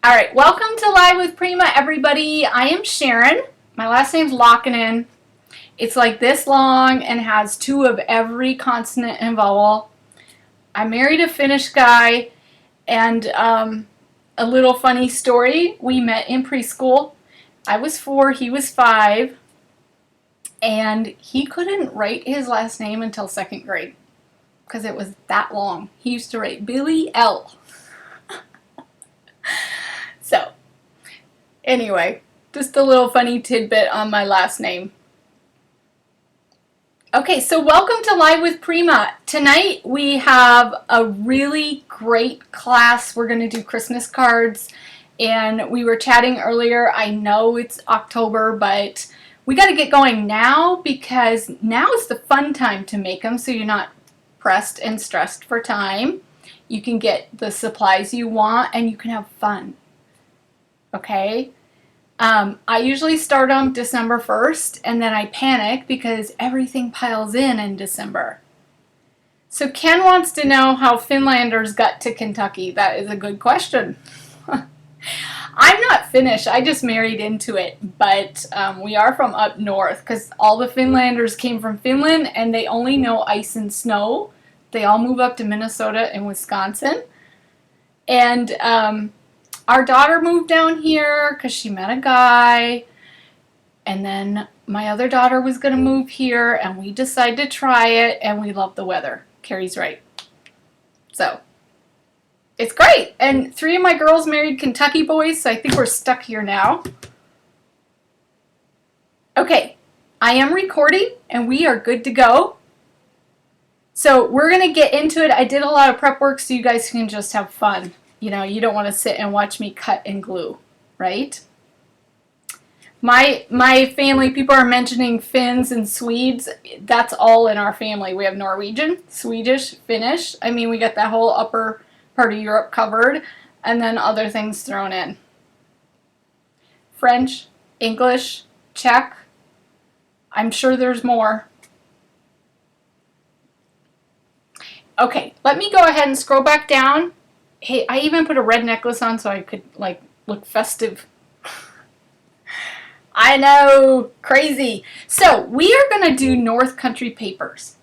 All right, welcome to Live with Prima, everybody. I am Sharon. My last name's Laakkonen. It's like this long and has two of every consonant and vowel. I married a Finnish guy, and a little funny story. We met in preschool. I was 4, he was 5, and he couldn't write his last name until 2nd grade because it was that long. He used to write Billy L. So, anyway, just a little funny tidbit on my last name. Okay, so welcome to Live with Prima. Tonight we have a really great class. We're going to do Christmas cards, and we were chatting earlier. I know it's October, but we got to get going now because now is the fun time to make them, so you're not pressed and stressed for time. You can get the supplies you want, and you can have fun. Okay? I usually start on December 1st, and then I panic because everything piles in December. So Ken wants to know how Finlanders got to Kentucky. That is a good question. I'm not Finnish. I just married into it, but we are from up north because all the Finlanders came from Finland, and they only know ice and snow. They all move up to Minnesota and Wisconsin. And our daughter moved down here because she met a guy, and then my other daughter was going to move here, and we decided to try it, and we love the weather. Carrie's right. So, it's great. And 3 of my girls married Kentucky boys, so I think we're stuck here now. Okay, I am recording, and we are good to go. So, we're going to get into it. I did a lot of prep work so you guys can just have fun. You know, you don't want to sit and watch me cut and glue, right? My family, people are mentioning Finns and Swedes. That's all in our family. We have Norwegian, Swedish, Finnish. I mean, we got that whole upper part of Europe covered, and then other things thrown in. French, English, Czech. I'm sure there's more. Okay, let me go ahead and scroll back down. Hey, I even put a red necklace on so I could, like, look festive. I know, crazy. So, we are going to do North Country papers.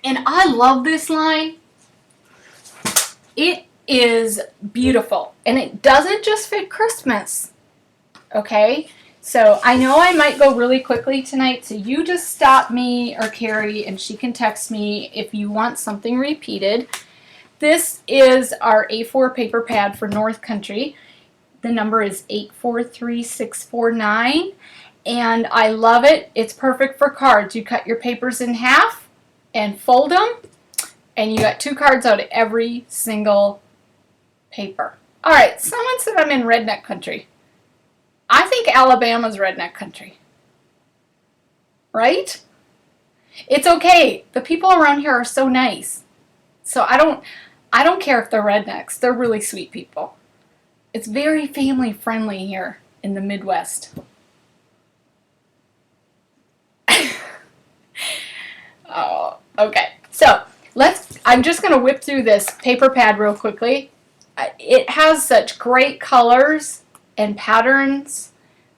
And I love this line. It is beautiful. And it doesn't just fit Christmas. Okay? So, I know I might go really quickly tonight, so you just stop me or Carrie, and she can text me if you want something repeated. This is our A4 paper pad for North Country. The number is 843649, and I love it. It's perfect for cards. You cut your papers in half and fold them, and you got 2 cards out of every single paper. All right, someone said I'm in redneck country. I think Alabama's redneck country, right? It's okay. The people around here are so nice. So I don't care if they're rednecks. They're really sweet people. It's very family friendly here in the Midwest. Oh, okay. So I'm just going to whip through this paper pad real quickly. It has such great colors and patterns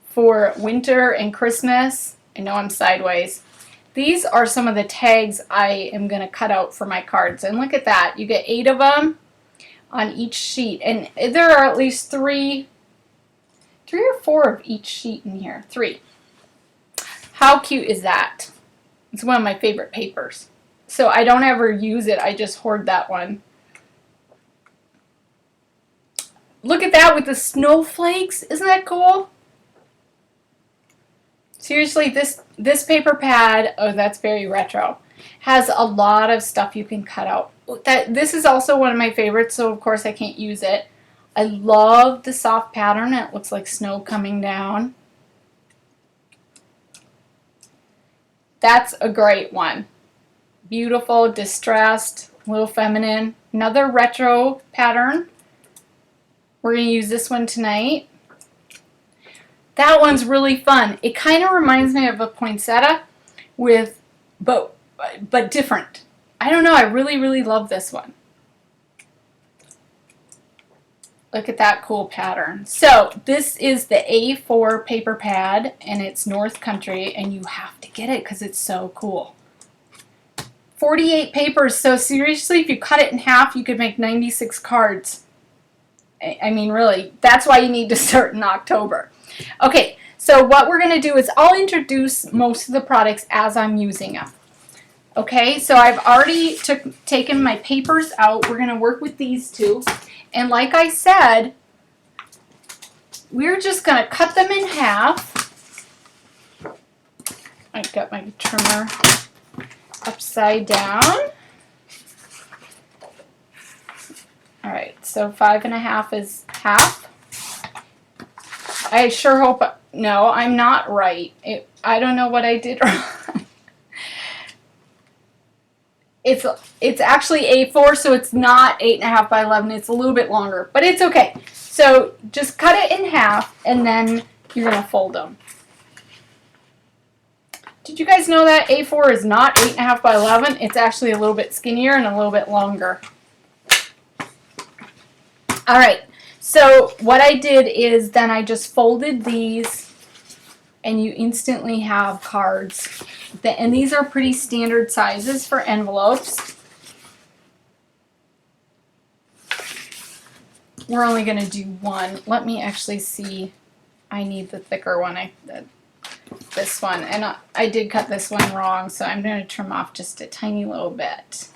for winter and Christmas. I know I'm sideways. These are some of the tags I am going to cut out for my cards. And look at that. You get 8 of them on each sheet. And there are at least 3 or 4 of each sheet in here. 3. How cute is that? It's one of my favorite papers. So I don't ever use it. I just hoard that one. Look at that with the snowflakes. Isn't that cool? Seriously, this paper pad, oh, that's very retro, has a lot of stuff you can cut out. This is also one of my favorites, so of course I can't use it. I love the soft pattern. It looks like snow coming down. That's a great one. Beautiful, distressed, a little feminine. Another retro pattern. We're going to use this one tonight. That one's really fun. It kind of reminds me of a poinsettia but different. I don't know, I really, really love this one. Look at that cool pattern. So this is the A4 paper pad, and it's North Country, and you have to get it because it's so cool. 48 papers, so seriously, if you cut it in half, you could make 96 cards. I mean, really, that's why you need to start in October. Okay, so what we're going to do is I'll introduce most of the products as I'm using them. Okay, so I've already taken my papers out. We're going to work with these two. And like I said, we're just going to cut them in half. I've got my trimmer upside down. All right, so 5½ is half. I sure hope, no, I'm not right. I don't know what I did wrong. It's actually A4, so it's not 8½ by 11. It's a little bit longer, but it's okay. So just cut it in half, and then you're gonna fold them. Did you guys know that A4 is not 8½ by 11? It's actually a little bit skinnier and a little bit longer. All right, so what I did is then I just folded these, and you instantly have cards. And these are pretty standard sizes for envelopes. We're only going to do one. Let me actually see. I need the thicker one. This one, and I did cut this one wrong, so I'm going to trim off just a tiny little bit.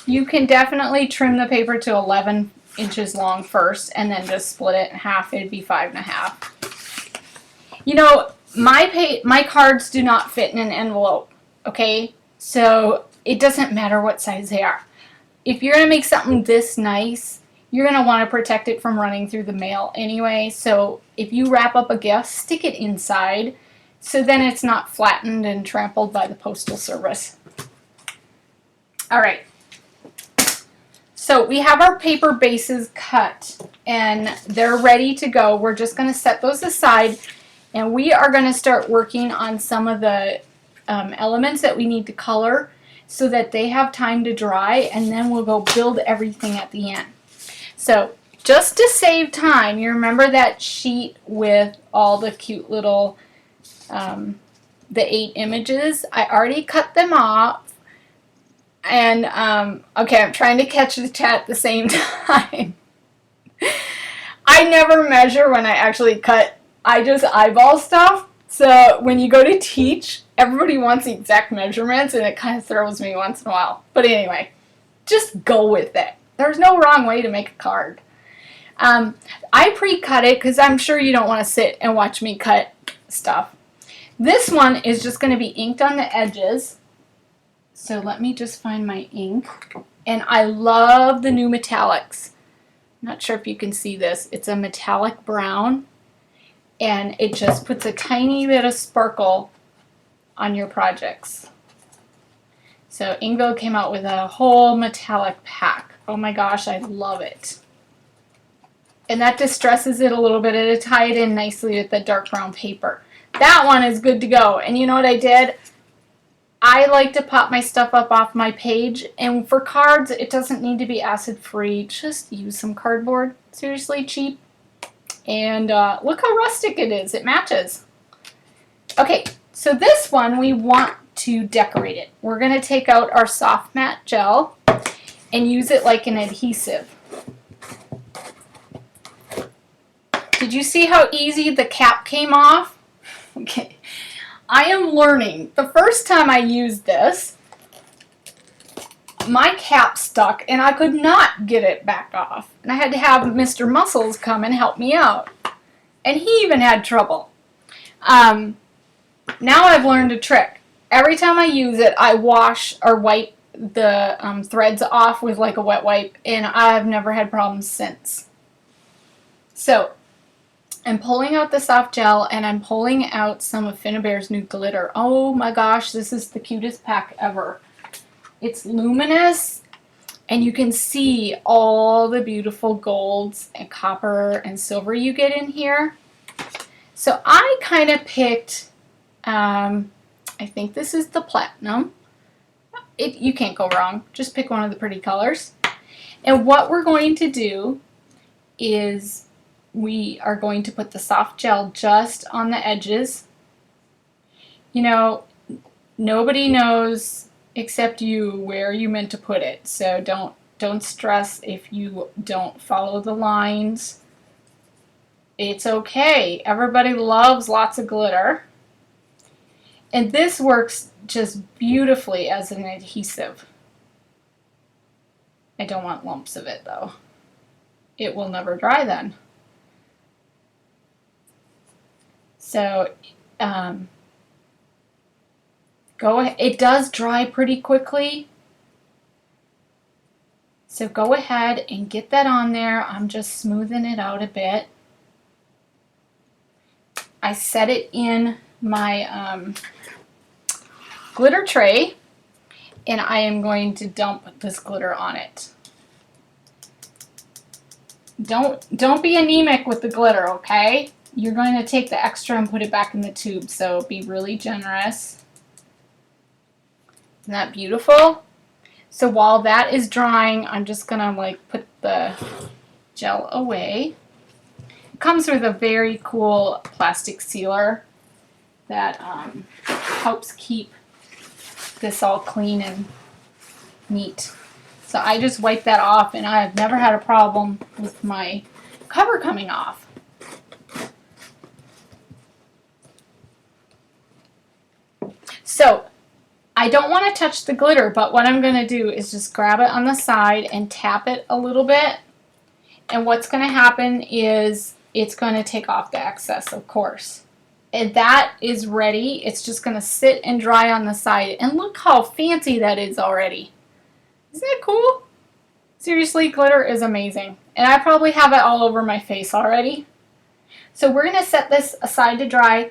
You can definitely trim the paper to 11 inches long first, and then just split it in half. It'd be 5½. You know, my cards do not fit in an envelope. Okay, so it doesn't matter what size they are. If you're going to make something this nice, you're going to want to protect it from running through the mail anyway. So if you wrap up a gift, stick it inside so then it's not flattened and trampled by the postal service. All right. So we have our paper bases cut and they're ready to go. We're just going to set those aside, and we are going to start working on some of the elements that we need to color, so that they have time to dry, and then we'll go build everything at the end. So just to save time, you remember that sheet with all the cute little, the 8 images? I already cut them off, and okay, I'm trying to catch the chat at the same time. I never measure when I actually cut. I just eyeball stuff. So when you go to teach, everybody wants the exact measurements, and it kind of throws me once in a while. But anyway, just go with it. There's no wrong way to make a card. I pre-cut it because I'm sure you don't want to sit and watch me cut stuff. This one is just going to be inked on the edges. So let me just find my ink. And I love the new metallics. Not sure if you can see this. It's a metallic brown. And it just puts a tiny bit of sparkle on your projects. So Ingvild came out with a whole metallic pack. Oh my gosh, I love it. And that distresses it a little bit. It'll tie it in nicely with the dark brown paper. That one is good to go. And you know what I did? I like to pop my stuff up off my page. And for cards, it doesn't need to be acid free. Just use some cardboard. Seriously, cheap. And look how rustic it is. It matches. Okay, so this one we want to decorate it. We're going to take out our soft matte gel and use it like an adhesive. Did you see how easy the cap came off? Okay, I am learning. The first time I used this, my cap stuck and I could not get it back off. And I had to have Mr. Muscles come and help me out. And he even had trouble. Now I've learned a trick. Every time I use it, I wash or wipe the threads off with like a wet wipe, and I've never had problems since. So I'm pulling out the soft gel, and I'm pulling out some of Finnabare's new glitter. Oh my gosh, this is the cutest pack ever. It's luminous, and you can see all the beautiful golds and copper and silver you get in here. So I kind of picked I think this is the platinum. You can't go wrong. Just pick one of the pretty colors. And what we're going to do is we are going to put the soft gel just on the edges. You know, nobody knows except you where you meant to put it, so don't stress if you don't follow the lines. It's okay. Everybody loves lots of glitter. And this works just beautifully as an adhesive. I don't want lumps of it though. It will never dry then. So go ahead. It does dry pretty quickly. So go ahead and get that on there. I'm just smoothing it out a bit. I set it in my glitter tray, and I am going to dump this glitter on it. Don't be anemic with the glitter, okay? You're going to take the extra and put it back in the tube, so be really generous. Isn't that beautiful? So while that is drying, I'm just gonna like put the gel away. It comes with a very cool plastic sealer that helps keep this all clean and neat. So I just wipe that off, and I've never had a problem with my cover coming off. So I don't want to touch the glitter, but what I'm going to do is just grab it on the side and tap it a little bit. And what's going to happen is it's going to take off the excess, of course. And that is ready. It's just going to sit and dry on the side. And look how fancy that is already. Isn't that cool? Seriously, glitter is amazing. And I probably have it all over my face already. So we're going to set this aside to dry.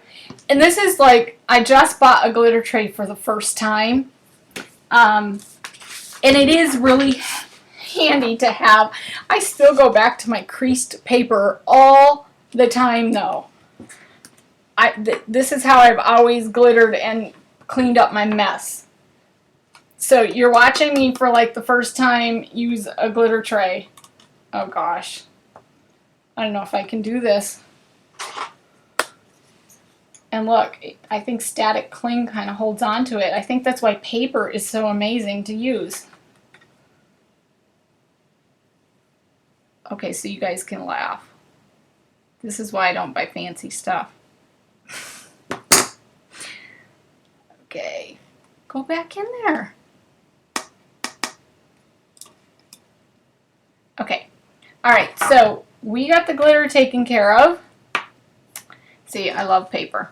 And this is like, I just bought a glitter tray for the first time. And it is really handy to have. I still go back to my creased paper all the time though. This is how I've always glittered and cleaned up my mess. So you're watching me for like the first time use a glitter tray. Oh gosh. I don't know if I can do this. And look, I think static cling kind of holds on to it. I think that's why paper is so amazing to use. Okay, so you guys can laugh. This is why I don't buy fancy stuff. Okay, go back in there. Okay, all right, so we got the glitter taken care of. See, I love paper.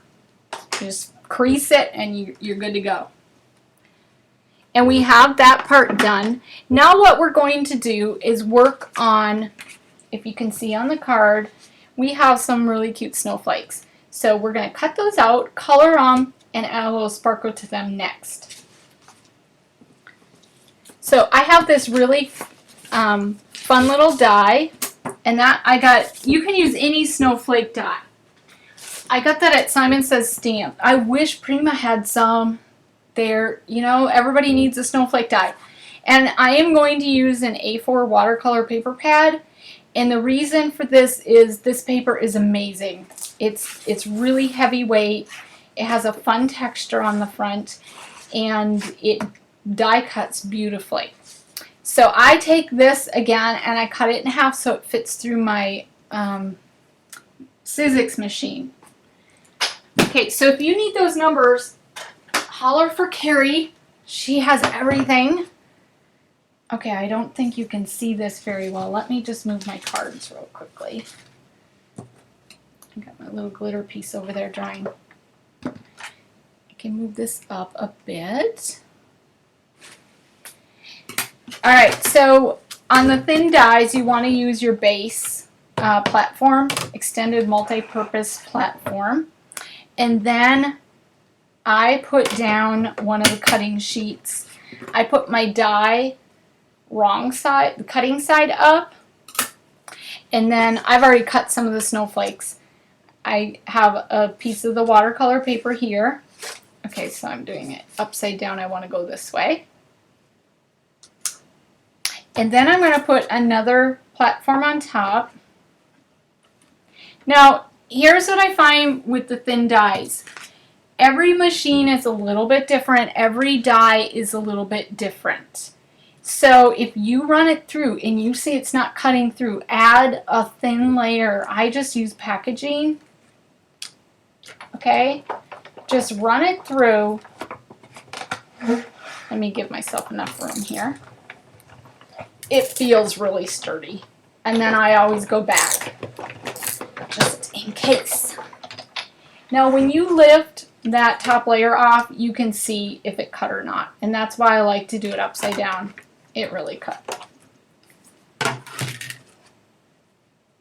Just crease it and you're good to go. And we have that part done. Now what we're going to do is work on, if you can see on the card, we have some really cute snowflakes. So we're going to cut those out, color them, and add a little sparkle to them next. So I have this really fun little die, and that I got, you can use any snowflake die. I got that at Simon Says Stamp. I wish Prima had some there. You know, everybody needs a snowflake die. And I am going to use an A4 watercolor paper pad. And the reason for this is this paper is amazing. It's really heavyweight. It has a fun texture on the front. And it die cuts beautifully. So I take this again and I cut it in half so it fits through my Sizzix machine. Okay, so if you need those numbers, holler for Carrie. She has everything. Okay, I don't think you can see this very well. Let me just move my cards real quickly. I got my little glitter piece over there drying. I can move this up a bit. Alright, so on the thin dies, you want to use your base platform, extended multi-purpose platform. And then I put down one of the cutting sheets. I put my die wrong side, the cutting side up. And then I've already cut some of the snowflakes. I have a piece of the watercolor paper here. Okay, so I'm doing it upside down. I want to go this way. And then I'm going to put another platform on top. Now, here's what I find with the thin dies. Every machine is a little bit different. Every die is a little bit different. So if you run it through and you see it's not cutting through, add a thin layer. I just use packaging. Okay? Just run it through. Let me give myself enough room here. It feels really sturdy. And then I always go back, just in case. Now when you lift that top layer off, you can see if it cut or not. And that's why I like to do it upside down. It really cut.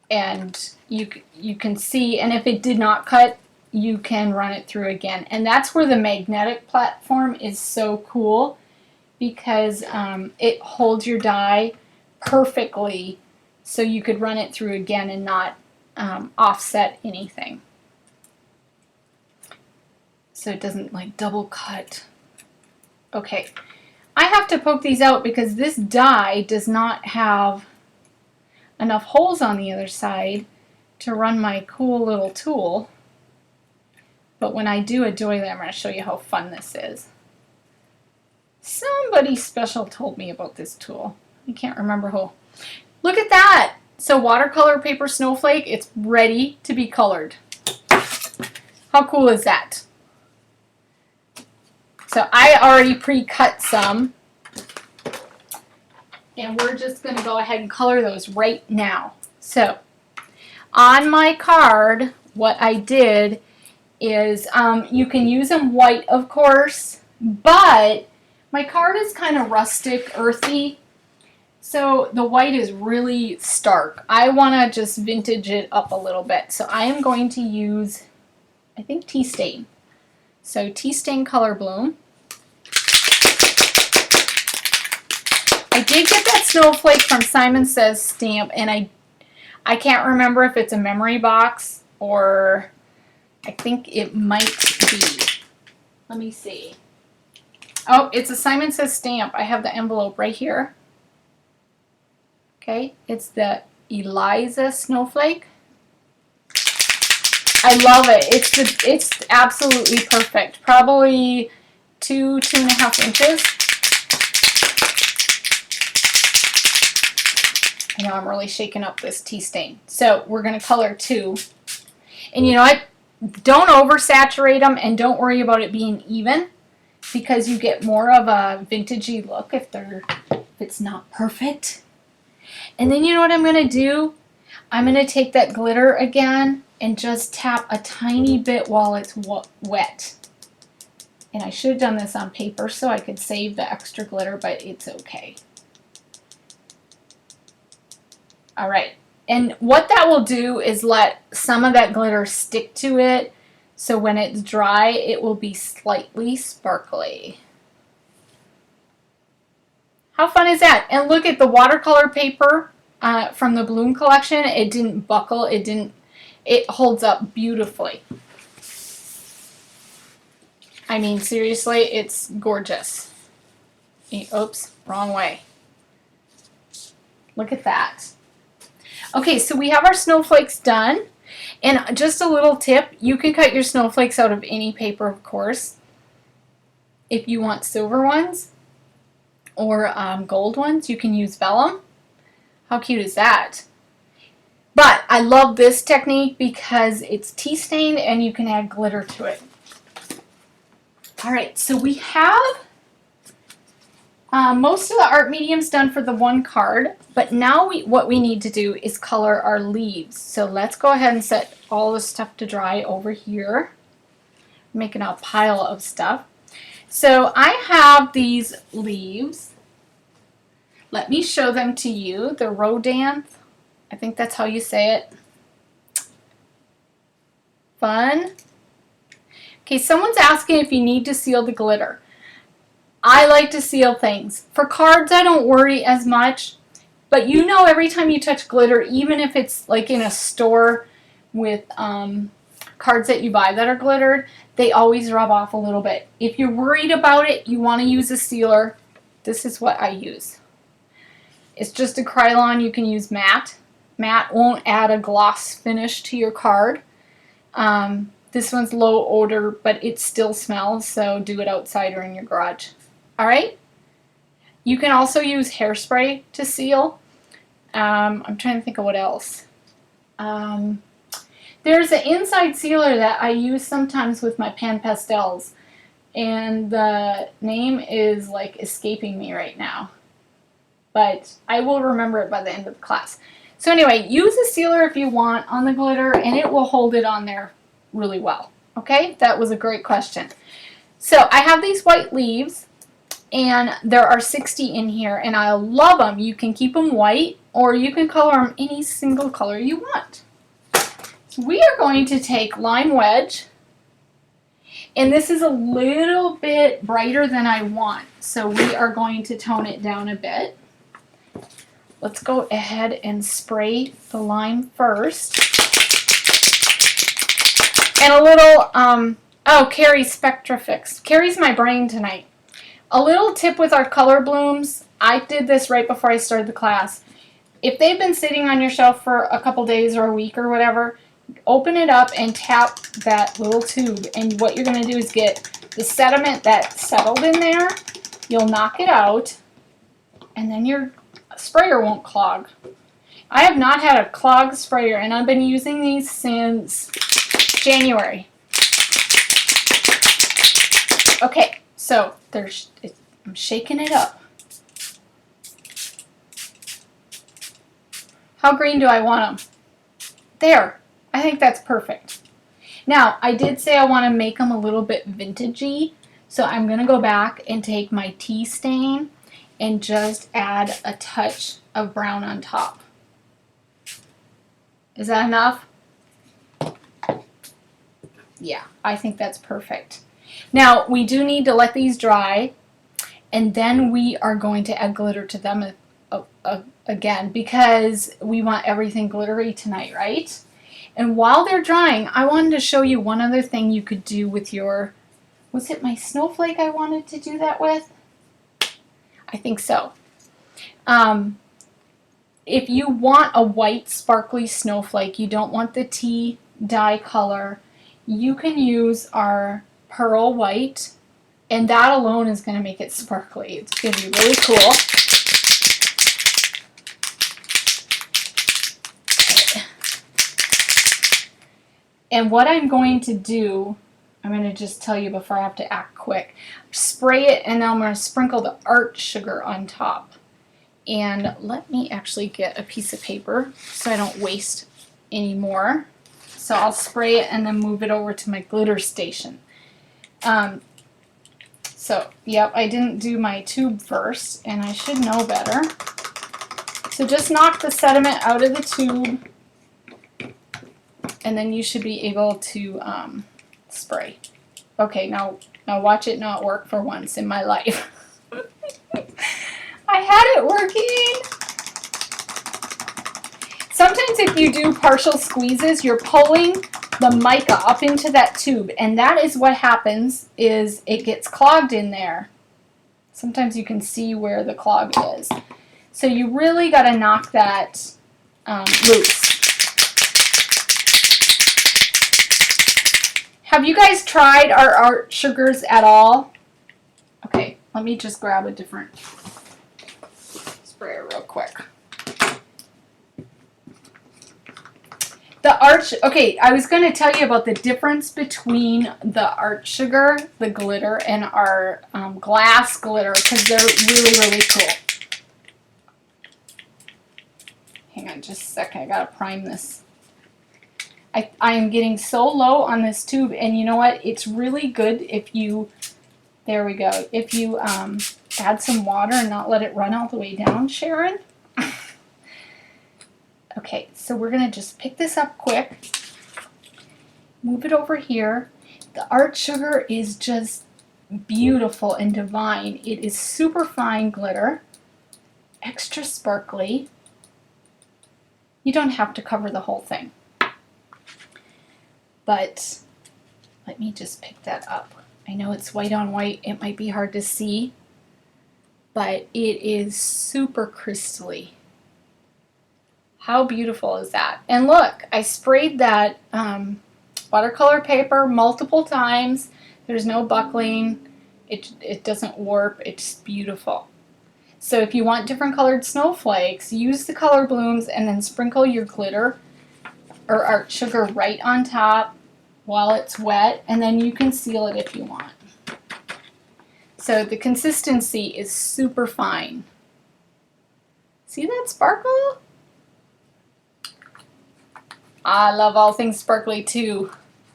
And you can see, and if it did not cut, you can run it through again. And that's where the magnetic platform is so cool, because it holds your die perfectly so you could run it through again and not offset anything. So it doesn't like double cut. Okay, I have to poke these out because this die does not have enough holes on the other side to run my cool little tool. But when I do a doily, I'm going to show you how fun this is. Somebody special told me about this tool. I can't remember who. Look at that! So watercolor paper snowflake, it's ready to be colored. How cool is that? So I already pre-cut some. And we're just going to go ahead and color those right now. So on my card, what I did is you can use them white, of course, but my card is kind of rustic, earthy, so the white is really stark. I want to just vintage it up a little bit, so I am going to use, I think, Tea Stain. So Tea Stain Color Bloom. I did get that snowflake from Simon Says stamp, and I can't remember if it's a memory box or I think it might be. Let me see. Oh, it's a Simon Says stamp. I have the envelope right here. Okay, it's the Eliza snowflake. I love it. It's absolutely perfect. Probably 2.5 inches. I know I'm really shaking up this tea stain. So we're going to color 2. And you know what? Don't oversaturate them and don't worry about it being even, because you get more of a vintagey look if it's not perfect. And then you know what I'm going to do? I'm going to take that glitter again and just tap a tiny bit while it's wet. And I should have done this on paper so I could save the extra glitter, but it's okay. All right. And what that will do is let some of that glitter stick to it, so when it's dry, it will be slightly sparkly. How fun is that? And look at the watercolor paper from the Bloom collection. It didn't buckle. It holds up beautifully. I mean, seriously, it's gorgeous. Oops, wrong way. Look at that. Okay, so we have our snowflakes done. And just a little tip, you can cut your snowflakes out of any paper, of course. If you want silver ones or gold ones, you can use vellum. How cute is that? But I love this technique because it's tea stained and you can add glitter to it. All right, so we have most of the art mediums done for the one card, but now what we need to do is color our leaves. So let's go ahead and set all the stuff to dry over here. I'm making a pile of stuff. So I have these leaves. Let me show them to you. The Rodanthe, I think that's how you say it. Fun. Okay, someone's asking if you need to seal the glitter. I like to seal things. For cards, I don't worry as much, but you know, every time you touch glitter, even if it's like in a store with cards that you buy that are glittered, they always rub off a little bit. If you're worried about it, you want to use a sealer. This is what I use. It's just a Krylon. You can use matte. Matte won't add a gloss finish to your card. This one's low odor, but it still smells, so do it outside or in your garage. All right? You can also use hairspray to seal. I'm trying to think of what else. There's an inside sealer that I use sometimes with my pan pastels, and the name is like escaping me right now, but I will remember it by the end of the class. So anyway, use a sealer if you want on the glitter, and it will hold it on there really well. Okay, that was a great question. So I have these white leaves, and there are 60 in here, and I love them. You can keep them white, or you can color them any single color you want. So we are going to take Lime Wedge, and this is a little bit brighter than I want, so we are going to tone it down a bit. Let's go ahead and spray the lime first. And a little, oh, Carrie's Spectra Fix. Carrie's my brain tonight. A little tip with our color blooms. I did this right before I started the class. If they've been sitting on your shelf for a couple days or a week or whatever, open it up and tap that little tube. And what you're going to do is get the sediment that settled in there. You'll knock it out, and then your sprayer won't clog. I have not had a clogged sprayer, and I've been using these since January. Okay, so I'm shaking it up. How green do I want them? There. I think that's perfect. Now, I did say I want to make them a little bit vintagey, so I'm going to go back and take my tea stain and just add a touch of brown on top. Is that enough? Yeah, I think that's perfect. Now, we do need to let these dry, and then we are going to add glitter to them again, because we want everything glittery tonight, right? And while they're drying, I wanted to show you one other thing you could do with your, was it my snowflake I wanted to do that with? I think so. If you want a white sparkly snowflake, you don't want the tea dye color, you can use our pearl white, and that alone is going to make it sparkly. It's going to be really cool. Okay. And what I'm going to do, I'm going to just tell you before I have to act quick. Spray it, and now I'm going to sprinkle the art sugar on top. And let me actually get a piece of paper so I don't waste any more. So I'll spray it and then move it over to my glitter station. So, yep, I didn't do my tube first, and I should know better. So just knock the sediment out of the tube, and then you should be able to spray. Okay, now watch it not work for once in my life. I had it working. Sometimes if you do partial squeezes, you're pulling the mica up into that tube, and that is what happens, is it gets clogged in there. Sometimes you can see where the clog is. So you really got to knock that loose. Have you guys tried our art sugars at all? Okay, let me just grab a different sprayer real quick. The art, okay, I was going to tell you about the difference between the art sugar, the glitter, and our glass glitter, because they're really, really cool. Hang on just a second, I got to prime this. I am getting so low on this tube, and you know what? It's really good if you, there we go, if you add some water and not let it run all the way down, Sharon. Okay, so we're going to just pick this up quick, move it over here. The art sugar is just beautiful and divine. It is super fine glitter, extra sparkly. You don't have to cover the whole thing. But Let me just pick that up. I know it's white on white. It might be hard to see, but it is super crystally. How beautiful is that? And look, I sprayed that watercolor paper multiple times. There's no buckling. It doesn't warp. It's beautiful. So if you want different colored snowflakes, use the color blooms and then sprinkle your glitter or art sugar right on top while it's wet, and then you can seal it if you want. So the consistency is super fine. See that sparkle? I love all things sparkly too.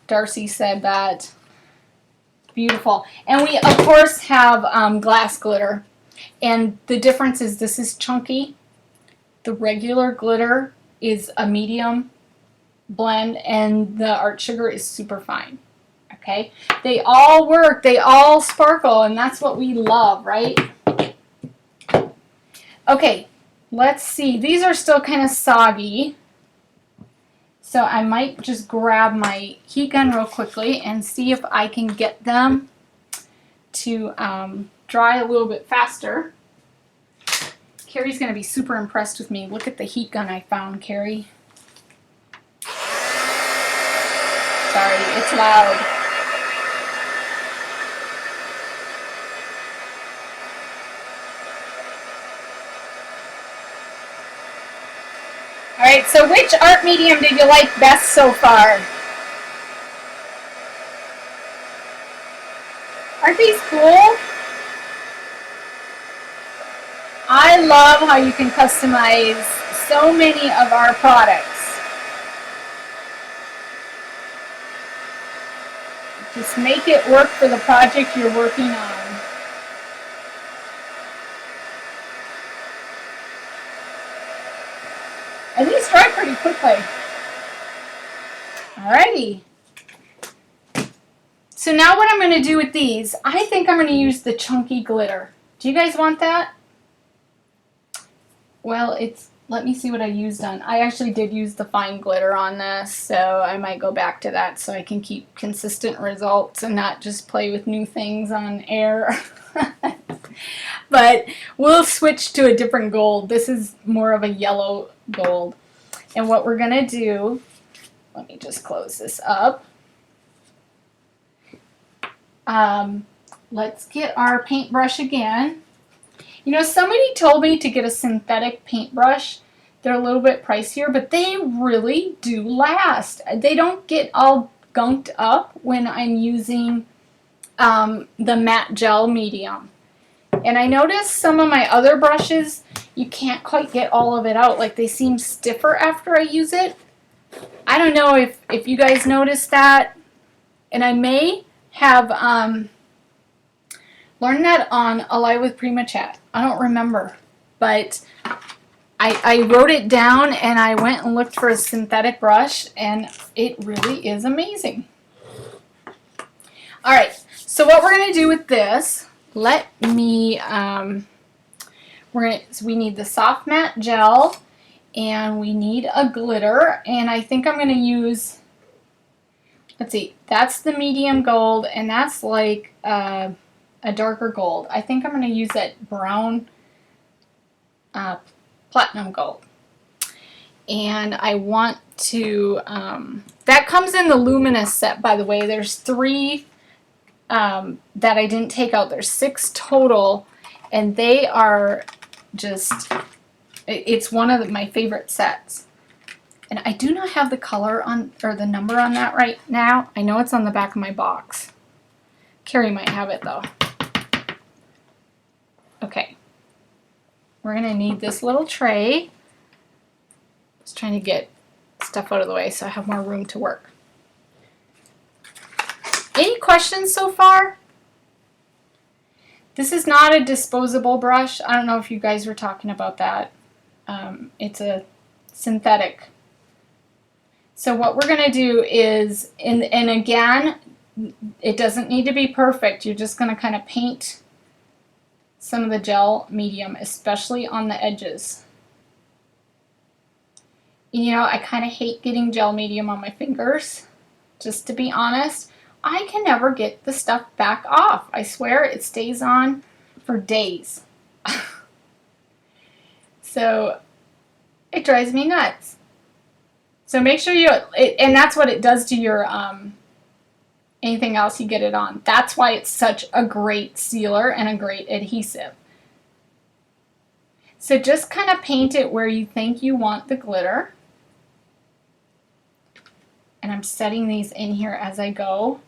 Darcy said that. Beautiful. And we of course have glass glitter. And the difference is this is chunky. The regular glitter is a medium blend and the art sugar is super fine. Okay? They all work, they all sparkle, and that's what we love, right? Okay, let's see. These are still kind of soggy. So I might just grab my heat gun real quickly and see if I can get them to dry a little bit faster. Carrie's going to be super impressed with me. Look at the heat gun I found, Carrie. Sorry, it's loud. Alright, so which art medium did you like best so far? Aren't these cool? I love how you can customize so many of our products. Just make it work for the project you're working on. And these dry pretty quickly. Alrighty. So now what I'm going to do with these, I think I'm going to use the chunky glitter. Do you guys want that? Well, let me see what I used on. I actually did use the fine glitter on this, so I might go back to that so I can keep consistent results and not just play with new things on air. But we'll switch to a different gold. This is more of a yellow gold. And what we're going to do, let me just close this up. Let's get our paintbrush again. You know, somebody told me to get a synthetic paintbrush. They're a little bit pricier, but they really do last. They don't get all gunked up when I'm using the matte gel medium. And I noticed some of my other brushes, you can't quite get all of it out. Like they seem stiffer after I use it. I don't know if you guys noticed that. And I may have learned that on A Live with Prima chat. I don't remember. But I wrote it down and I went and looked for a synthetic brush and it really is amazing. Alright, so what we're going to do with this, let me, we need the soft matte gel and we need a glitter, and I think I'm going to use, let's see, that's the medium gold and that's like a darker gold. I think I'm going to use that brown platinum gold. And I want to, that comes in the luminous set, by the way. There's 3 that I didn't take out. There's 6 total, and they are just, it's one of my favorite sets. And I do not have the color on, or the number on that right now. I know it's on the back of my box. Carrie might have it though. Okay. We're going to need this little tray. Just trying to get stuff out of the way so I have more room to work. Any questions so far? This is not a disposable brush. I don't know if you guys were talking about that. It's a synthetic. So what we're going to do is, and again, it doesn't need to be perfect. You're just going to kind of paint some of the gel medium, especially on the edges. You know, I kind of hate getting gel medium on my fingers, just to be honest. I can never get the stuff back off. I swear it stays on for days. So it drives me nuts. So make sure and that's what it does to your, anything else you get it on. That's why it's such a great sealer and a great adhesive. So just kind of paint it where you think you want the glitter. And I'm setting these in here as I go.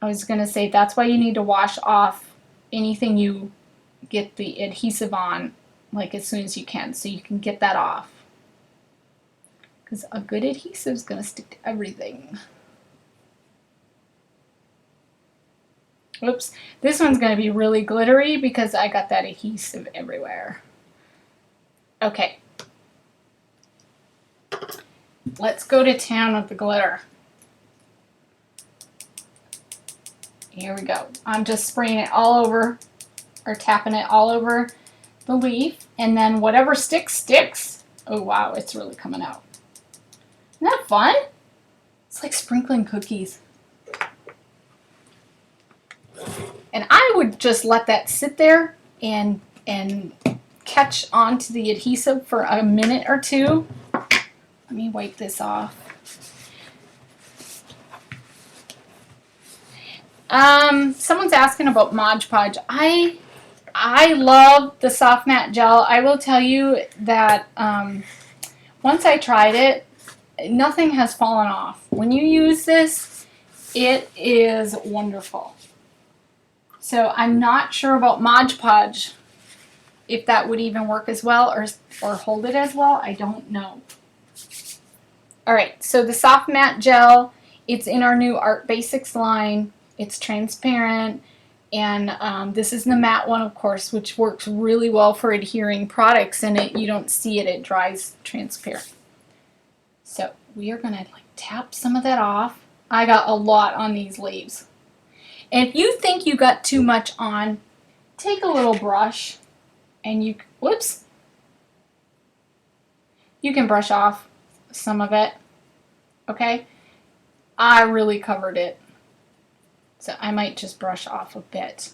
I was going to say that's why you need to wash off anything you get the adhesive on, like as soon as you can, so you can get that off. Because a good adhesive is going to stick to everything. Oops, this one's going to be really glittery because I got that adhesive everywhere. Okay. Let's go to town with the glitter. Here we go. I'm just spraying it all over, or tapping it all over the leaf, and then whatever sticks, sticks. Oh wow, it's really coming out. Isn't that fun? It's like sprinkling cookies. And I would just let that sit there and catch onto the adhesive for a minute or two. Let me wipe this off. Someone's asking about Mod Podge. I love the soft matte gel. I will tell you that once I tried it, nothing has fallen off. When you use this, it is wonderful. So I'm not sure about Mod Podge, if that would even work as well or hold it as well. I don't know. Alright, so the soft matte gel, it's in our new Art Basics line. It's transparent, and this is the matte one, of course, which works really well for adhering products, and you don't see it, it dries transparent. So we are going to like tap some of that off. I got a lot on these leaves. And if you think you got too much on, take a little brush and you can brush off some of it. Okay? I really covered it. So I might just brush off a bit.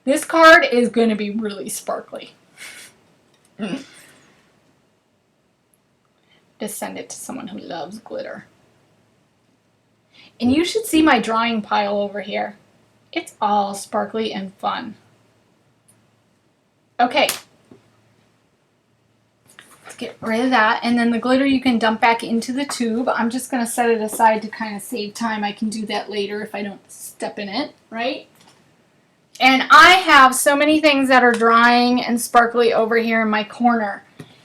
This card is going to be really sparkly. Just send it to someone who loves glitter. And you should see my drawing pile over here. It's all sparkly and fun. Okay. Let's get rid of that. And then the glitter you can dump back into the tube. I'm just going to set it aside to kind of save time. I can do that later if I don't step in it, right? And I have so many things that are drying and sparkly over here in my corner.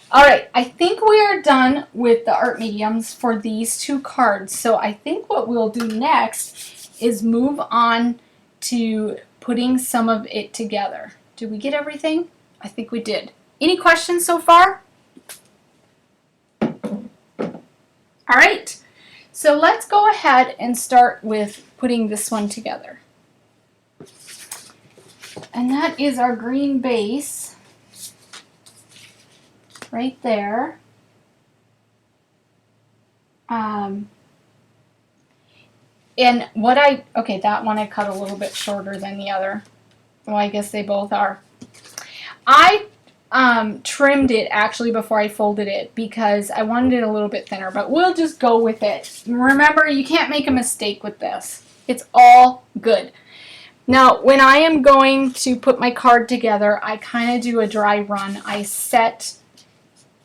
Alright, I think we are done with the art mediums for these two cards. So I think what we'll do next is move on to putting some of it together. Did we get everything? I think we did. Any questions so far? Alright, so let's go ahead and start with putting this one together. And that is our green base. Right there. And what okay, that one I cut a little bit shorter than the other. Well, I guess they both are. I trimmed it actually before I folded it because I wanted it a little bit thinner, but we'll just go with it. Remember, you can't make a mistake with this. It's all good. Now, when I am going to put my card together, I kind of do a dry run. I set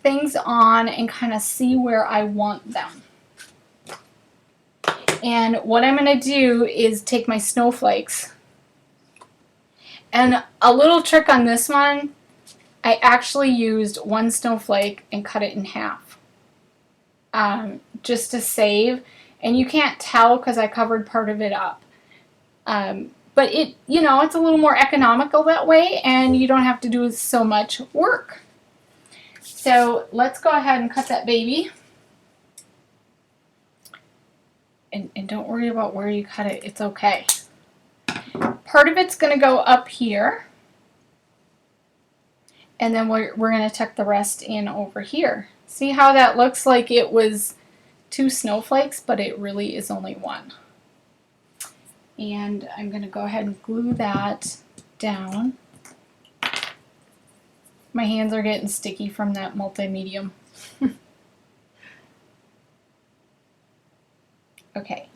things on and kind of see where I want them. And what I'm going to do is take my snowflakes. And a little trick on this one, I actually used one snowflake and cut it in half. Just to save. And you can't tell because I covered part of it up. But it, it's a little more economical that way, and you don't have to do so much work. So let's go ahead and cut that baby. And don't worry about where you cut it. It's okay. Part of it's going to go up here. And then we're going to tuck the rest in over here. See how that looks like it was 2 snowflakes, but it really is only 1. And I'm going to go ahead and glue that down. My hands are getting sticky from that multi-medium. Okay.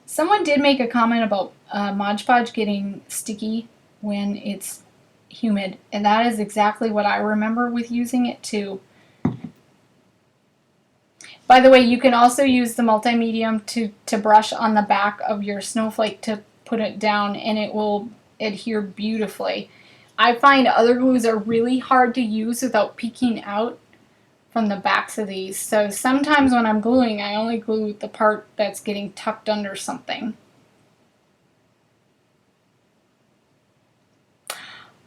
Someone did make a comment about Mod Podge getting sticky when it's humid, and that is exactly what I remember with using it too. By the way, you can also use the multi-medium to brush on the back of your snowflake to put it down, and it will adhere beautifully. I find other glues are really hard to use without peeking out from the backs of these. So sometimes when I'm gluing, I only glue the part that's getting tucked under something.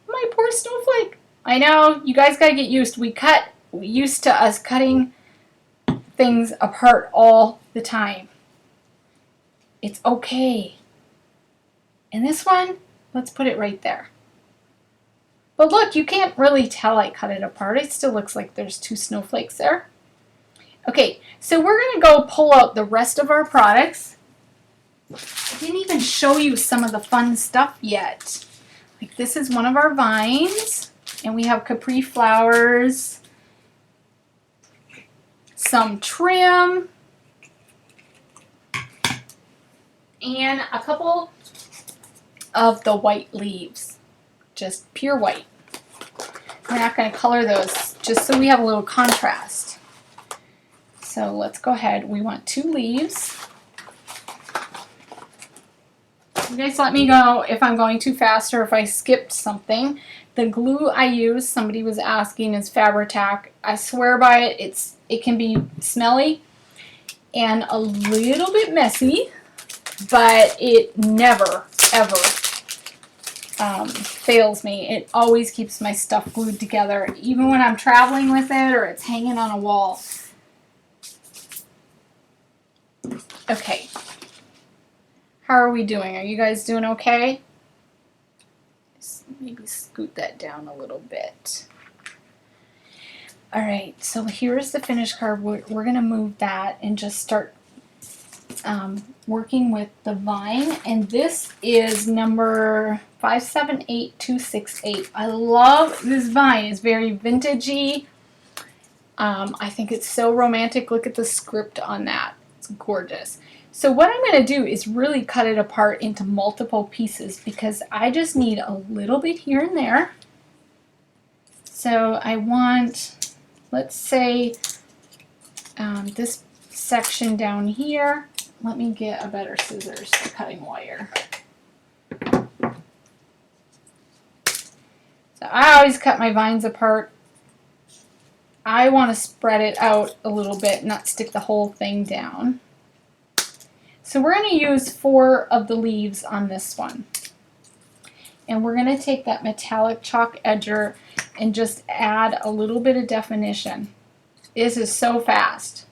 My poor snowflake. I know, you guys gotta get used. We used to us cutting things apart all the time. It's okay. And this one, let's put it right there. But look, you can't really tell I cut it apart. It still looks like there's 2 snowflakes there. Okay, so we're going to go pull out the rest of our products. I didn't even show you some of the fun stuff yet. Like this is one of our vines, and we have capri flowers, some trim, and a couple of the white leaves. Just pure white. We're not going to color those, just so we have a little contrast. So let's go ahead. We want 2 leaves. You guys let me know if I'm going too fast or if I skipped something. The glue I use, somebody was asking, is Fabri-Tac. I swear by it. It can be smelly and a little bit messy, but it never, ever fails me. It always keeps my stuff glued together, even when I'm traveling with it or it's hanging on a wall. Okay. How are we doing? Are you guys doing okay? Just maybe scoot that down a little bit. All right, so here's the finished card. We're going to move that and just start working with the vine, and this is number 578268. I love this vine. It's very vintagey. I think it's so romantic. Look at the script on that. It's gorgeous. So what I'm going to do is really cut it apart into multiple pieces because I just need a little bit here and there. So I want, let's say, this section down here. Let me get a better scissors for cutting wire. So I always cut my vines apart. I want to spread it out a little bit, not stick the whole thing down. So we're going to use 4 of the leaves on this one. And we're going to take that metallic chalk edger and just add a little bit of definition. This is so fast.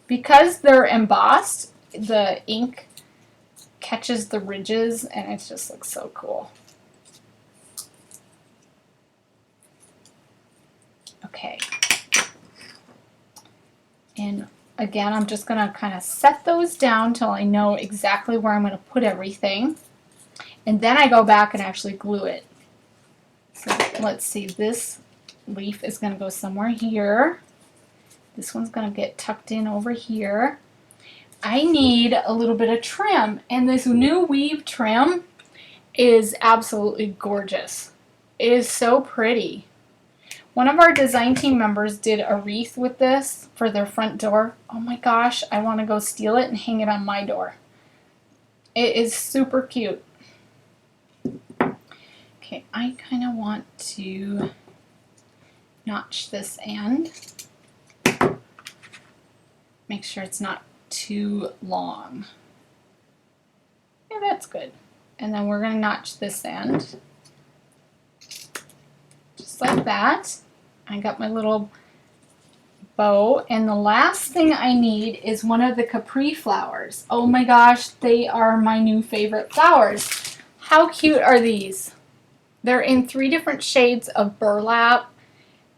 Because they're embossed, the ink catches the ridges and it just looks so cool. Okay. And again, I'm just going to kind of set those down till I know exactly where I'm going to put everything. And then I go back and actually glue it. So let's see, this leaf is going to go somewhere here. This one's going to get tucked in over here. I need a little bit of trim, and this new weave trim is absolutely gorgeous. It is so pretty. One of our design team members did a wreath with this for their front door. Oh my gosh, I want to go steal it and hang it on my door. It is super cute. Okay, I kind of want to notch this end. Make sure it's not too long. Yeah, that's good. And then we're going to notch this end. Just like that. I got my little bow. And the last thing I need is one of the capri flowers. Oh my gosh, they are my new favorite flowers. How cute are these? They're in 3 different shades of burlap.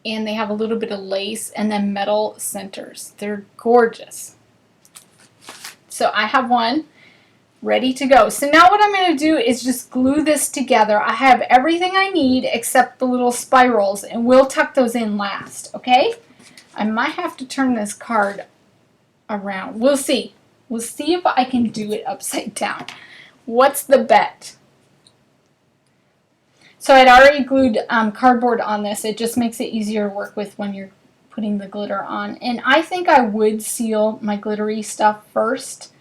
And they have a little bit of lace and then metal centers. They're gorgeous. So I have one ready to go. So now what I'm going to do is just glue this together. I have everything I need except the little spirals, and we'll tuck those in last, okay? I might have to turn this card around. We'll see. We'll see if I can do it upside down. What's the bet? So I'd already glued cardboard on this. It just makes it easier to work with when you're putting the glitter on. And I think I would seal my glittery stuff first,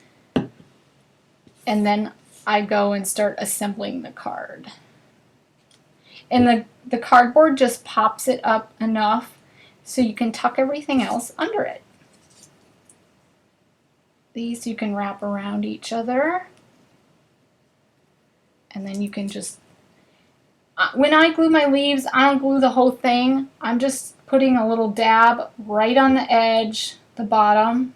and then I go and start assembling the card. And the cardboard just pops it up enough so you can tuck everything else under it. These you can wrap around each other, and then you can just, when I glue my leaves, I don't glue the whole thing. I'm just putting a little dab right on the edge, the bottom,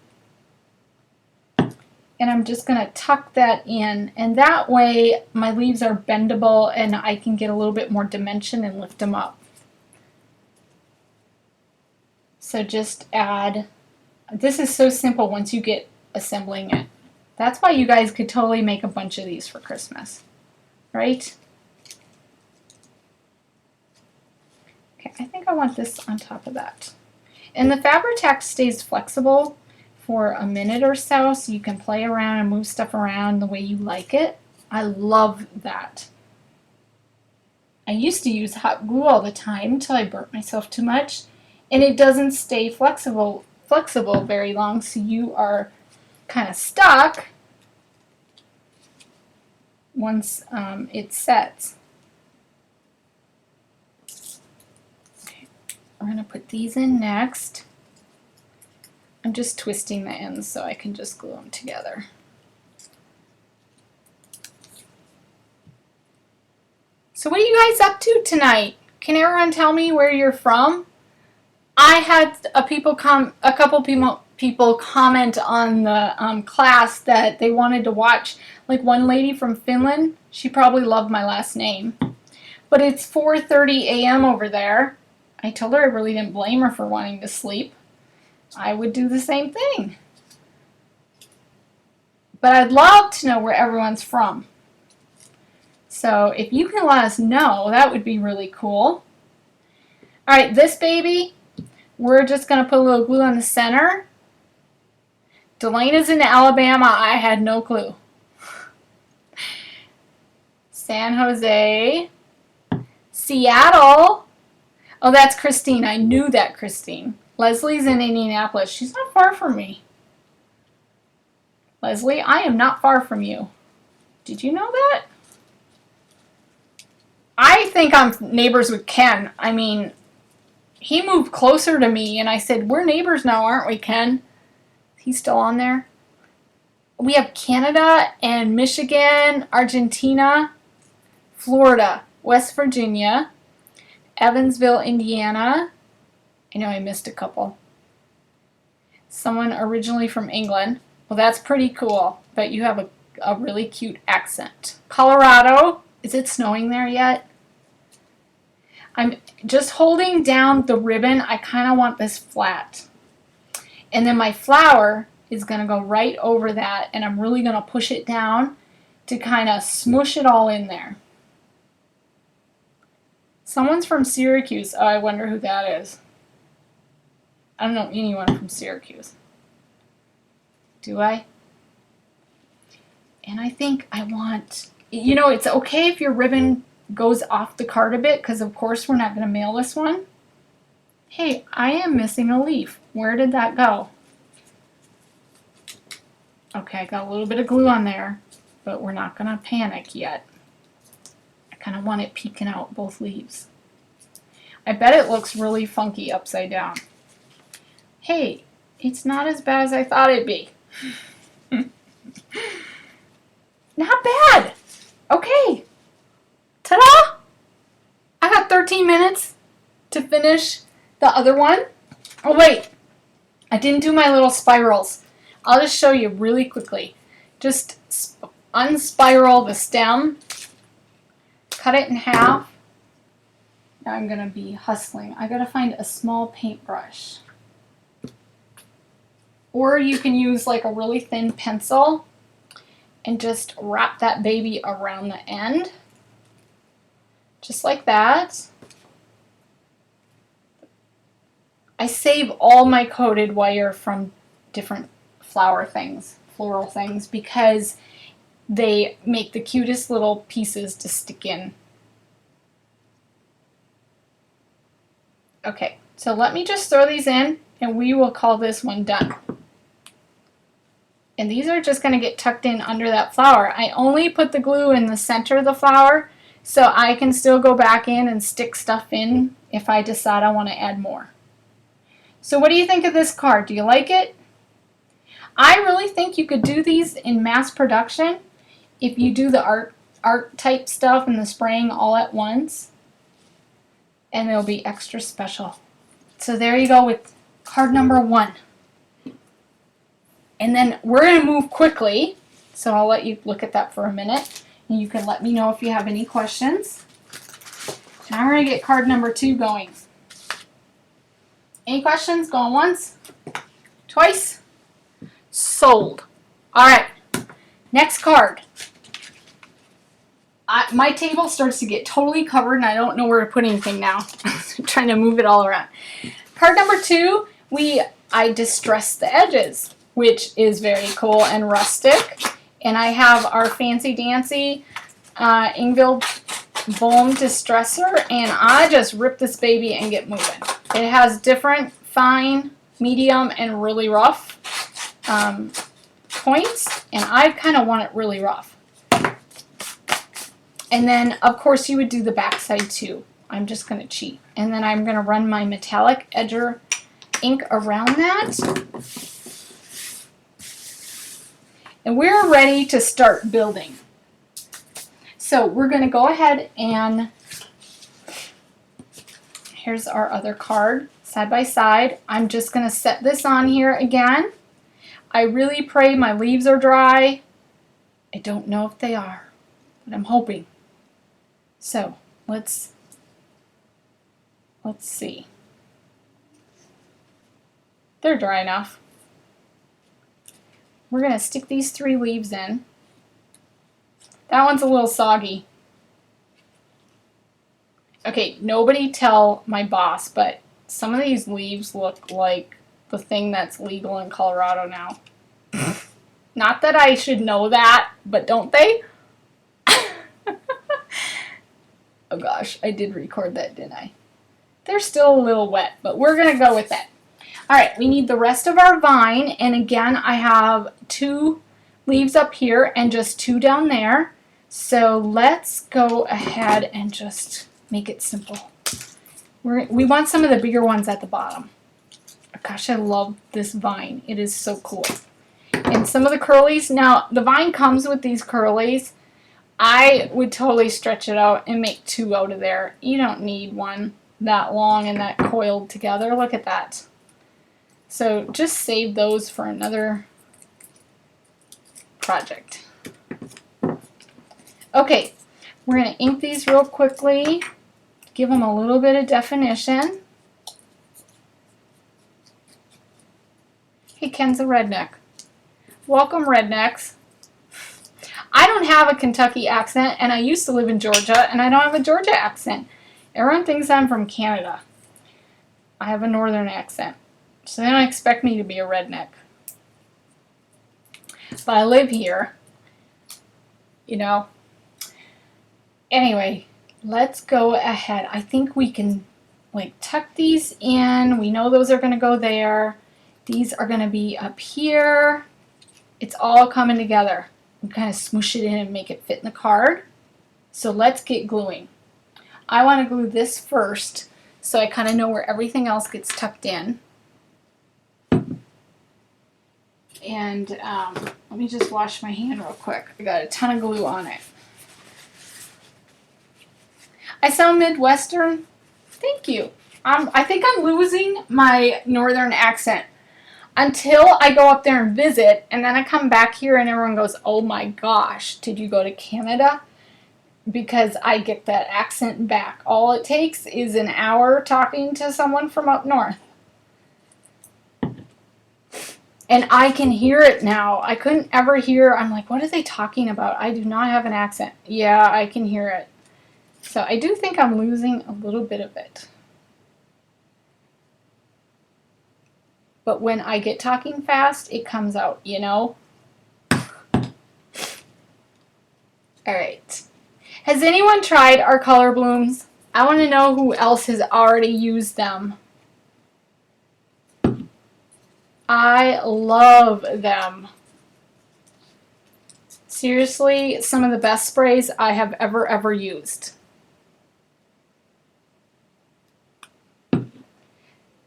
and I'm just going to tuck that in, and that way my leaves are bendable and I can get a little bit more dimension and lift them up. So just add, this is so simple once you get assembling it. That's why you guys could totally make a bunch of these for Christmas, right? Okay, I think I want this on top of that. And the Fabri-Tac stays flexible for a minute or so you can play around and move stuff around the way you like it. I love that. I used to use hot glue all the time until I burnt myself too much, and it doesn't stay flexible very long, so you are kind of stuck once it sets. Okay, we're going to put these in next. I'm just twisting the ends so I can just glue them together. So what are you guys up to tonight? Can everyone tell me where you're from? I had a couple people comment on the class that they wanted to watch. Like one lady from Finland, she probably loved my last name. But it's 4:30 a.m. over there. I told her I really didn't blame her for wanting to sleep. I would do the same thing. But I'd love to know where everyone's from. So if you can let us know, that would be really cool. All right, this baby, we're just going to put a little glue on the center. Delena's in Alabama. I had no clue. San Jose. Seattle. Oh, that's Christine. I knew that, Christine. Leslie's in Indianapolis. She's not far from me. Leslie, I am not far from you. Did you know that? I think I'm neighbors with Ken. I mean, he moved closer to me, and I said, we're neighbors now, aren't we, Ken? He's still on there. We have Canada and Michigan, Argentina, Florida, West Virginia, Evansville, Indiana. I know I missed a couple. Someone originally from England. Well, that's pretty cool, but you have a really cute accent. Colorado. Is it snowing there yet? I'm just holding down the ribbon. I kind of want this flat. And then my flower is going to go right over that, and I'm really going to push it down to kind of smush it all in there. Someone's from Syracuse. Oh, I wonder who that is. I don't know anyone from Syracuse. Do I? And I think I want, you know, it's okay if your ribbon goes off the card a bit, because of course we're not going to mail this one. Hey, I am missing a leaf. Where did that go? Okay, I got a little bit of glue on there, but we're not going to panic yet. I kind of want it peeking out both leaves. I bet it looks really funky upside down. Hey, it's not as bad as I thought it'd be. Not bad. Okay. Ta-da! I got 13 minutes to finish the other one. Oh, wait. I didn't do my little spirals. I'll just show you really quickly. Just unspiral the stem. Cut it in half. Now I'm going to be hustling. I got to find a small paintbrush. Or you can use like a really thin pencil and just wrap that baby around the end. Just like that. I save all my coated wire from different flower things, floral things, because they make the cutest little pieces to stick in. Okay, so let me just throw these in and we will call this one done. And these are just going to get tucked in under that flower. I only put the glue in the center of the flower so I can still go back in and stick stuff in if I decide I want to add more. So what do you think of this card? Do you like it? I really think you could do these in mass production if you do the art type stuff and the spraying all at once. And it'll be extra special. So there you go with card number 1. And then we're going to move quickly, so I'll let you look at that for a minute, and you can let me know if you have any questions. And I'm going to get card number 2 going. Any questions? Going once? Twice? Sold. All right, next card. My table starts to get totally covered, and I don't know where to put anything now. I'm trying to move it all around. Card number 2, I distressed the edges, which is very cool and rustic. And I have our Fancy Dancy Ingville Bohm Distresser, and I just rip this baby and get moving. It has different fine, medium, and really rough points, and I kind of want it really rough. And then, of course, you would do the back side too. I'm just going to cheat. And then I'm going to run my metallic edger ink around that. And we're ready to start building. So we're going to go ahead and here's our other card side by side. I'm just going to set this on here again. I really pray my leaves are dry. I don't know if they are, but I'm hoping. So let's see. They're dry enough. We're going to stick these 3 leaves in. That one's a little soggy. Okay, nobody tell my boss, but some of these leaves look like the thing that's legal in Colorado now. Not that I should know that, but don't they? Oh gosh, I did record that, didn't I? They're still a little wet, but we're going to go with that. All right, we need the rest of our vine, and again, I have 2 leaves up here and just 2 down there. So let's go ahead and just make it simple. We want some of the bigger ones at the bottom. Gosh, I love this vine. It is so cool. And some of the curlies, now the vine comes with these curlies. I would totally stretch it out and make 2 out of there. You don't need one that long and that coiled together. Look at that. So just save those for another project. Okay, we're going to ink these real quickly, give them a little bit of definition. Hey, Ken's a redneck. Welcome, rednecks. I don't have a Kentucky accent, and I used to live in Georgia, and I don't have a Georgia accent. Everyone thinks I'm from Canada. I have a northern accent, so they don't expect me to be a redneck. But I live here, you know. Anyway, let's go ahead. I think we can like tuck these in. We know those are going to go there. These are going to be up here. It's all coming together. We kind of smoosh it in and make it fit in the card. So let's get gluing. I want to glue this first so I kind of know where everything else gets tucked in. And let me just wash my hand real quick. I got a ton of glue on it. I sound Midwestern. Thank you. I think I'm losing my northern accent until I go up there and visit, and then I come back here and everyone goes, oh my gosh, did you go to Canada? Because I get that accent back. All it takes is an hour talking to someone from up north. And I can hear it now. I couldn't ever hear. I'm like, what are they talking about? I do not have an accent. Yeah, I can hear it. So I do think I'm losing a little bit of it. But when I get talking fast, it comes out, you know? All right. Has anyone tried our color blooms? I want to know who else has already used them. I love them. Seriously, some of the best sprays I have ever used.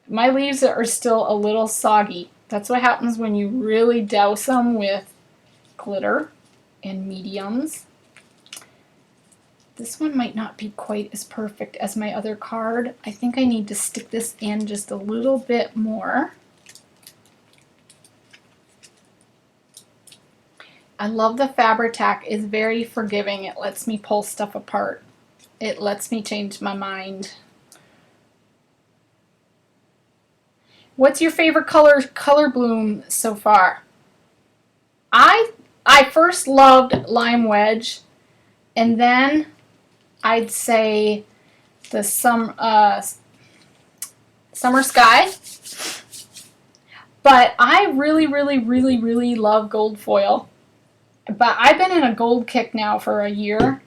My leaves are still a little soggy. That's what happens when you really douse them with glitter and mediums. This one might not be quite as perfect as my other card. I think I need to stick this in just a little bit more. I love the Fabri-Tac. It's very forgiving. It lets me pull stuff apart. It lets me change my mind. What's your favorite color bloom so far? I first loved Lime Wedge, and then I'd say the Summer Sky. But I really love gold foil. But I've been in a gold kick now for a year.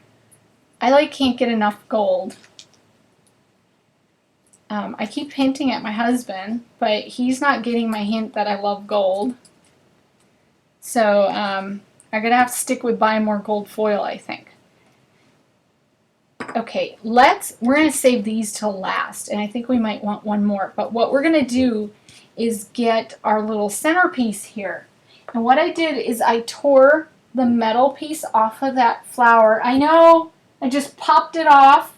I can't get enough gold. I keep hinting at my husband, but he's not getting my hint that I love gold. So I'm gonna have to stick with buying more gold foil, I think. Okay, we're gonna save these till last, and I think we might want one more. But what we're gonna do is get our little centerpiece here. And what I did is I tore the metal piece off of that flower. I know I just popped it off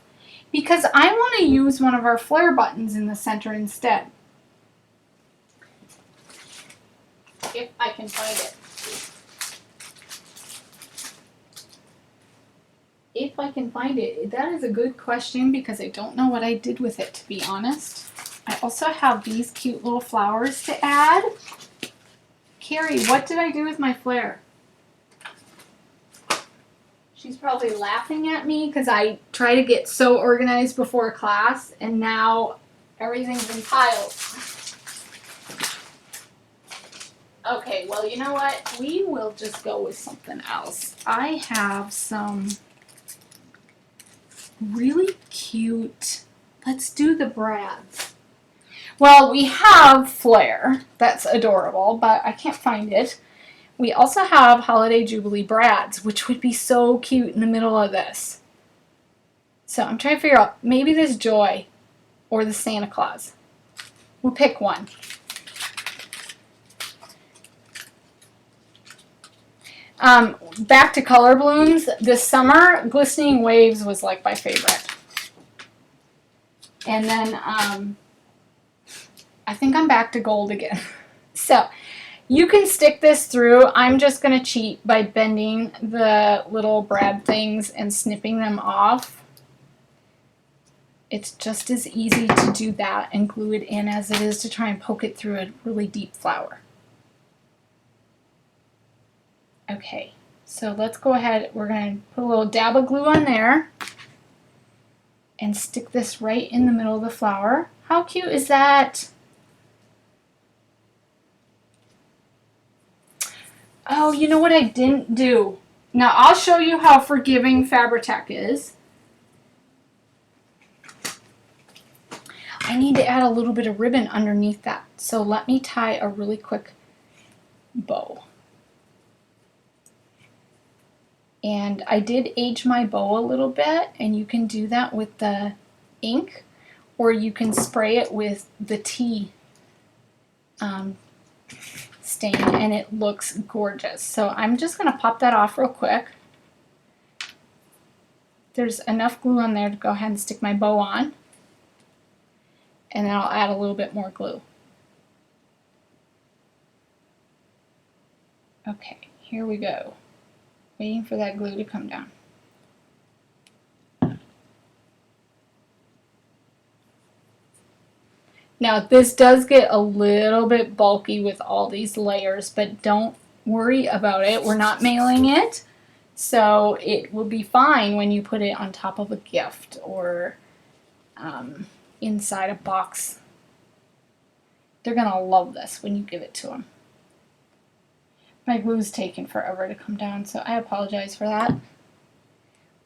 because I want to use one of our flare buttons in the center instead. If I can find it. If I can find it. That is a good question because I don't know what I did with it, to be honest. I also have these cute little flowers to add. Carrie, what did I do with my flare? She's probably laughing at me because I try to get so organized before class, and now everything's in piles. Okay, well, you know what? We will just go with something else. I have some really cute, let's do the brads. Well, we have Flare, that's adorable, but I can't find it. We also have Holiday Jubilee brads, which would be so cute in the middle of this. So I'm trying to figure out, maybe this Joy or the Santa Claus. We'll pick one. Back to color blooms. This summer, Glistening Waves was like my favorite. And then I think I'm back to gold again. So you can stick this through. I'm just going to cheat by bending the little brad things and snipping them off. It's just as easy to do that and glue it in as it is to try and poke it through a really deep flower. Okay, so let's go ahead. We're going to put a little dab of glue on there and stick this right in the middle of the flower. How cute is that? Oh, you know what I didn't do? Now, I'll show you how forgiving Fabri-Tac is. I need to add a little bit of ribbon underneath that. So let me tie a really quick bow. And I did age my bow a little bit, and you can do that with the ink, or you can spray it with the tea stain, and it looks gorgeous. So I'm just going to pop that off real quick. There's enough glue on there to go ahead and stick my bow on, and then I'll add a little bit more glue. Okay, here we go. Waiting for that glue to come down. Now this does get a little bit bulky with all these layers, but don't worry about it. We're not mailing it, so it will be fine when you put it on top of a gift or inside a box. They're gonna love this when you give it to them. My glue's taking forever to come down, so I apologize for that.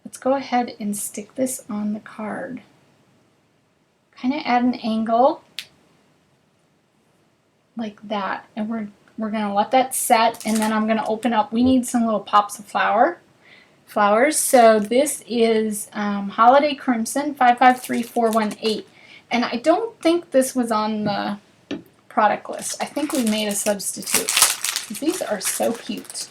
Let's go ahead and stick this on the card. Kind of at an angle like that, and we're gonna let that set, and then I'm gonna open up. We need some little pops of flowers. So this is Holiday Crimson 553418, and I don't think this was on the product list. I think we made a substitute. These are so cute.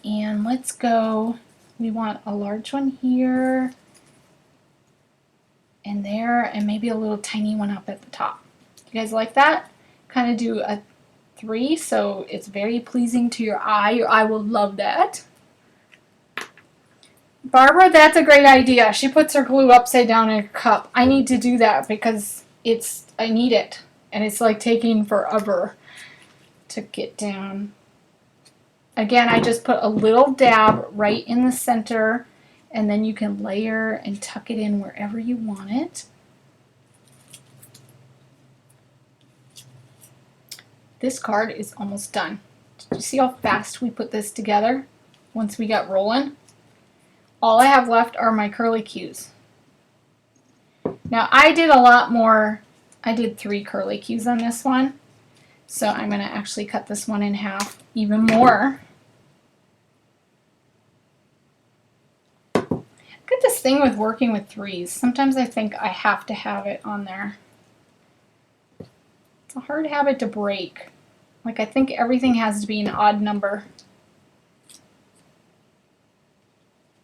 And let's go. We want a large one here and there, and maybe a little tiny one up at the top. You guys like that? Kind of do a 3 so it's very pleasing to your eye. Your eye will love that. Barbara, that's a great idea. She puts her glue upside down in a cup. I need to do that because I need it, and it's like taking forever to get down. Again, I just put a little dab right in the center, and then you can layer and tuck it in wherever you want it. This card is almost done. Did you see how fast we put this together once we got rolling? All I have left are my curly cues. Now I did a lot more. I did 3 curly cues on this one. So I'm going to actually cut this one in half even more. Look at this thing with working with 3s. Sometimes I think I have to have it on there. It's a hard habit to break. Like, I think everything has to be an odd number.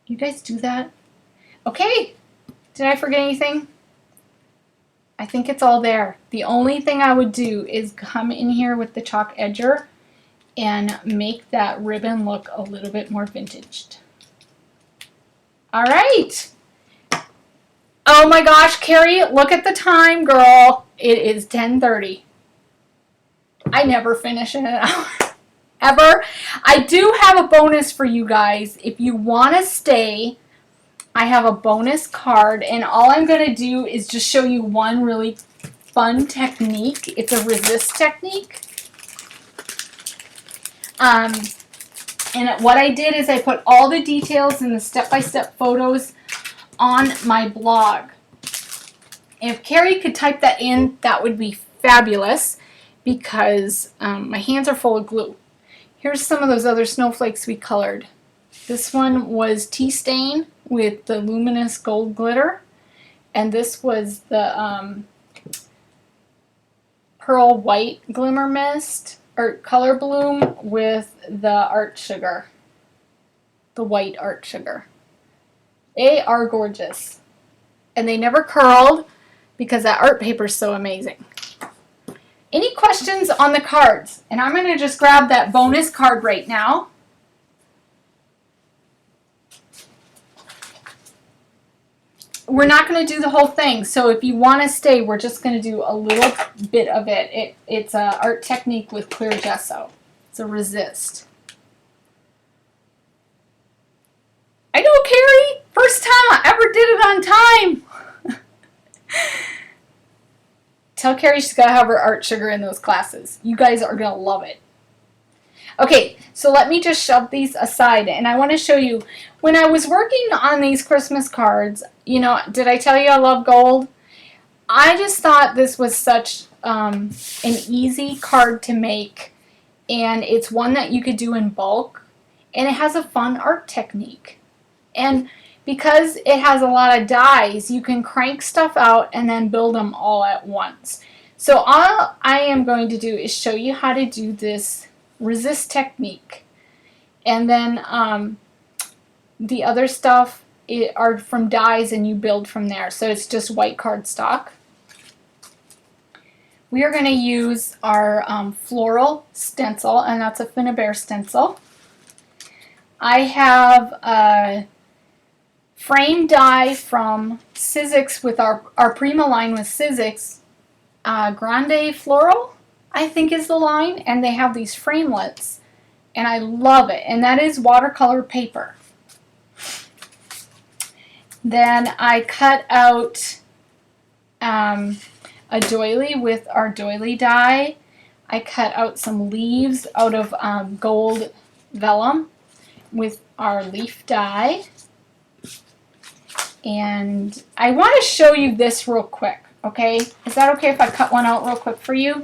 You guys do that? Okay. Did I forget anything? I think it's all there. The only thing I would do is come in here with the chalk edger and make that ribbon look a little bit more vintaged. All right. Oh my gosh, Carrie, look at the time, girl. It is 10:30. I never finish in an hour, ever. I do have a bonus for you guys. If you want to stay, I have a bonus card, and all I'm going to do is just show you one really fun technique. It's a resist technique. And what I did is I put all the details and the step-by-step photos on my blog. If Carrie could type that in, that would be fabulous, because my hands are full of glue. Here's some of those other snowflakes we colored. This one was Tea Stain with the luminous gold glitter, and this was the Pearl White Glimmer Mist, or Color Bloom with the Art Sugar, the white Art Sugar. They are gorgeous, and they never curled because that art paper is so amazing. Any questions on the cards? And I'm going to just grab that bonus card right now. We're not going to do the whole thing, so if you want to stay, we're just going to do a little bit of it. It's an art technique with clear gesso. It's a resist. I know, Carrie! First time I ever did it on time! Tell Carrie she's got to have her art sugar in those classes. You guys are going to love it. Okay, so let me just shove these aside, and I want to show you, when I was working on these Christmas cards, you know, did I tell you I love gold? I just thought this was such an easy card to make, and it's one that you could do in bulk, and it has a fun art technique. And because it has a lot of dies, you can crank stuff out and then build them all at once. So all I am going to do is show you how to do this resist technique, and then the other stuff are from dies, and you build from there. So it's just white cardstock. We are going to use our floral stencil, and that's a Finnabair stencil. I have frame die from Sizzix with our Prima line with Sizzix. Grande Floral, I think is the line, and they have these framelets, and I love it, and that is watercolor paper. Then I cut out a doily with our doily die. I cut out some leaves out of gold vellum with our leaf die. And I want to show you this real quick, okay? Is that okay if I cut one out real quick for you?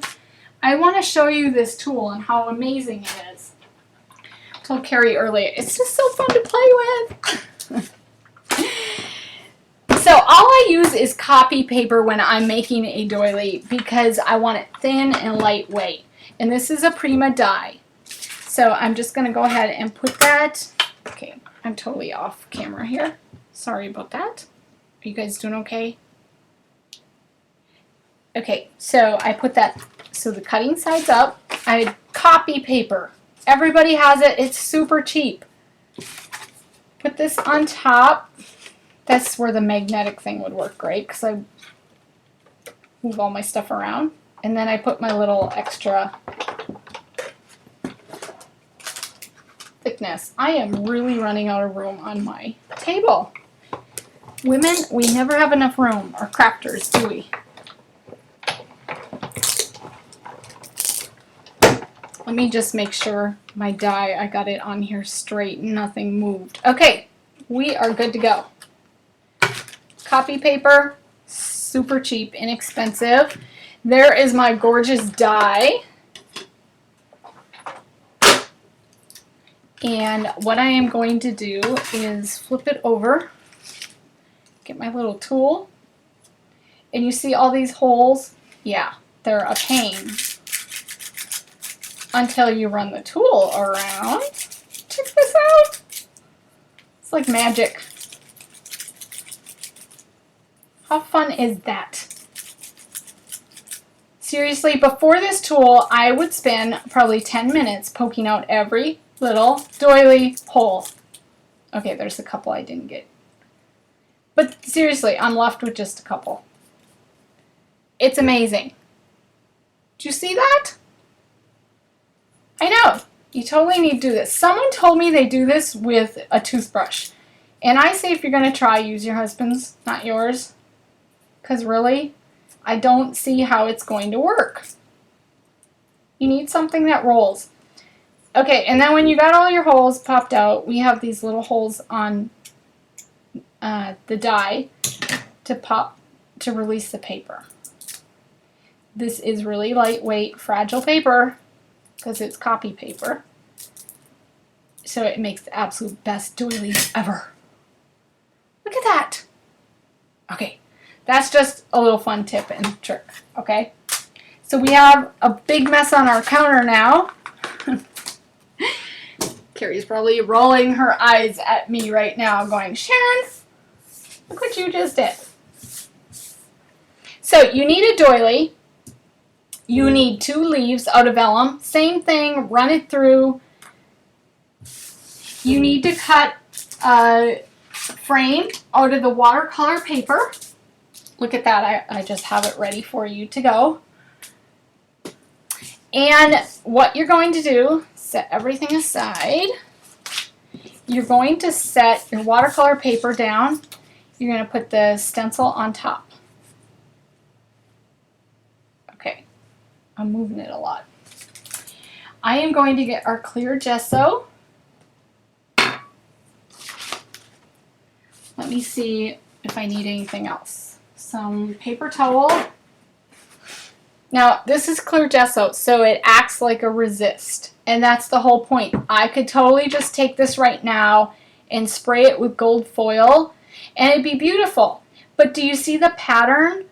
I want to show you this tool and how amazing it is. I told Carrie earlier, it's just so fun to play with. So all I use is copy paper when I'm making a doily because I want it thin and lightweight. And this is a Prima die. So I'm just going to go ahead and put that. Okay, I'm totally off camera here. Sorry about that. Are you guys doing okay? Okay, so I put that, so the cutting side's up. I copy paper. Everybody has it. It's super cheap. Put this on top. That's where the magnetic thing would work great because I move all my stuff around. And then I put my little extra thickness. I am really running out of room on my table. Women, we never have enough room, or crafters, do we? Let me just make sure my die, I got it on here straight, nothing moved. Okay, we are good to go. Copy paper, super cheap, inexpensive. There is my gorgeous die. And what I am going to do is flip it over, get my little tool, and you see all these holes? Yeah, they're a pain until you run the tool around. Check this out. It's like magic. How fun is that? Seriously, before this tool, I would spend probably 10 minutes poking out every little doily hole. Okay, there's a couple I didn't get. But seriously, I'm left with just a couple. It's amazing. Did you see that? I know. You totally need to do this. Someone told me they do this with a toothbrush. And I say if you're going to try, use your husband's, not yours. Because really, I don't see how it's going to work. You need something that rolls. Okay, and then when you got all your holes popped out, we have these little holes on the die to release the paper. This is really lightweight, fragile paper because it's copy paper. So it makes the absolute best doilies ever. Look at that. Okay, that's just a little fun tip and trick, okay? So we have a big mess on our counter now. Carrie's probably rolling her eyes at me right now going, Sharon, look what you just did. So you need a doily. You need 2 leaves out of vellum. Same thing, run it through. You need to cut a frame out of the watercolor paper. Look at that, I just have it ready for you to go. And what you're going to do, set everything aside. You're going to set your watercolor paper down. You're going to put the stencil on top. Okay, I'm moving it a lot. I am going to get our clear gesso. Let me see if I need anything else. Some paper towel. Now, this is clear gesso, so it acts like a resist. And that's the whole point. I could totally just take this right now and spray it with gold foil, and it'd be beautiful. But do you see the pattern?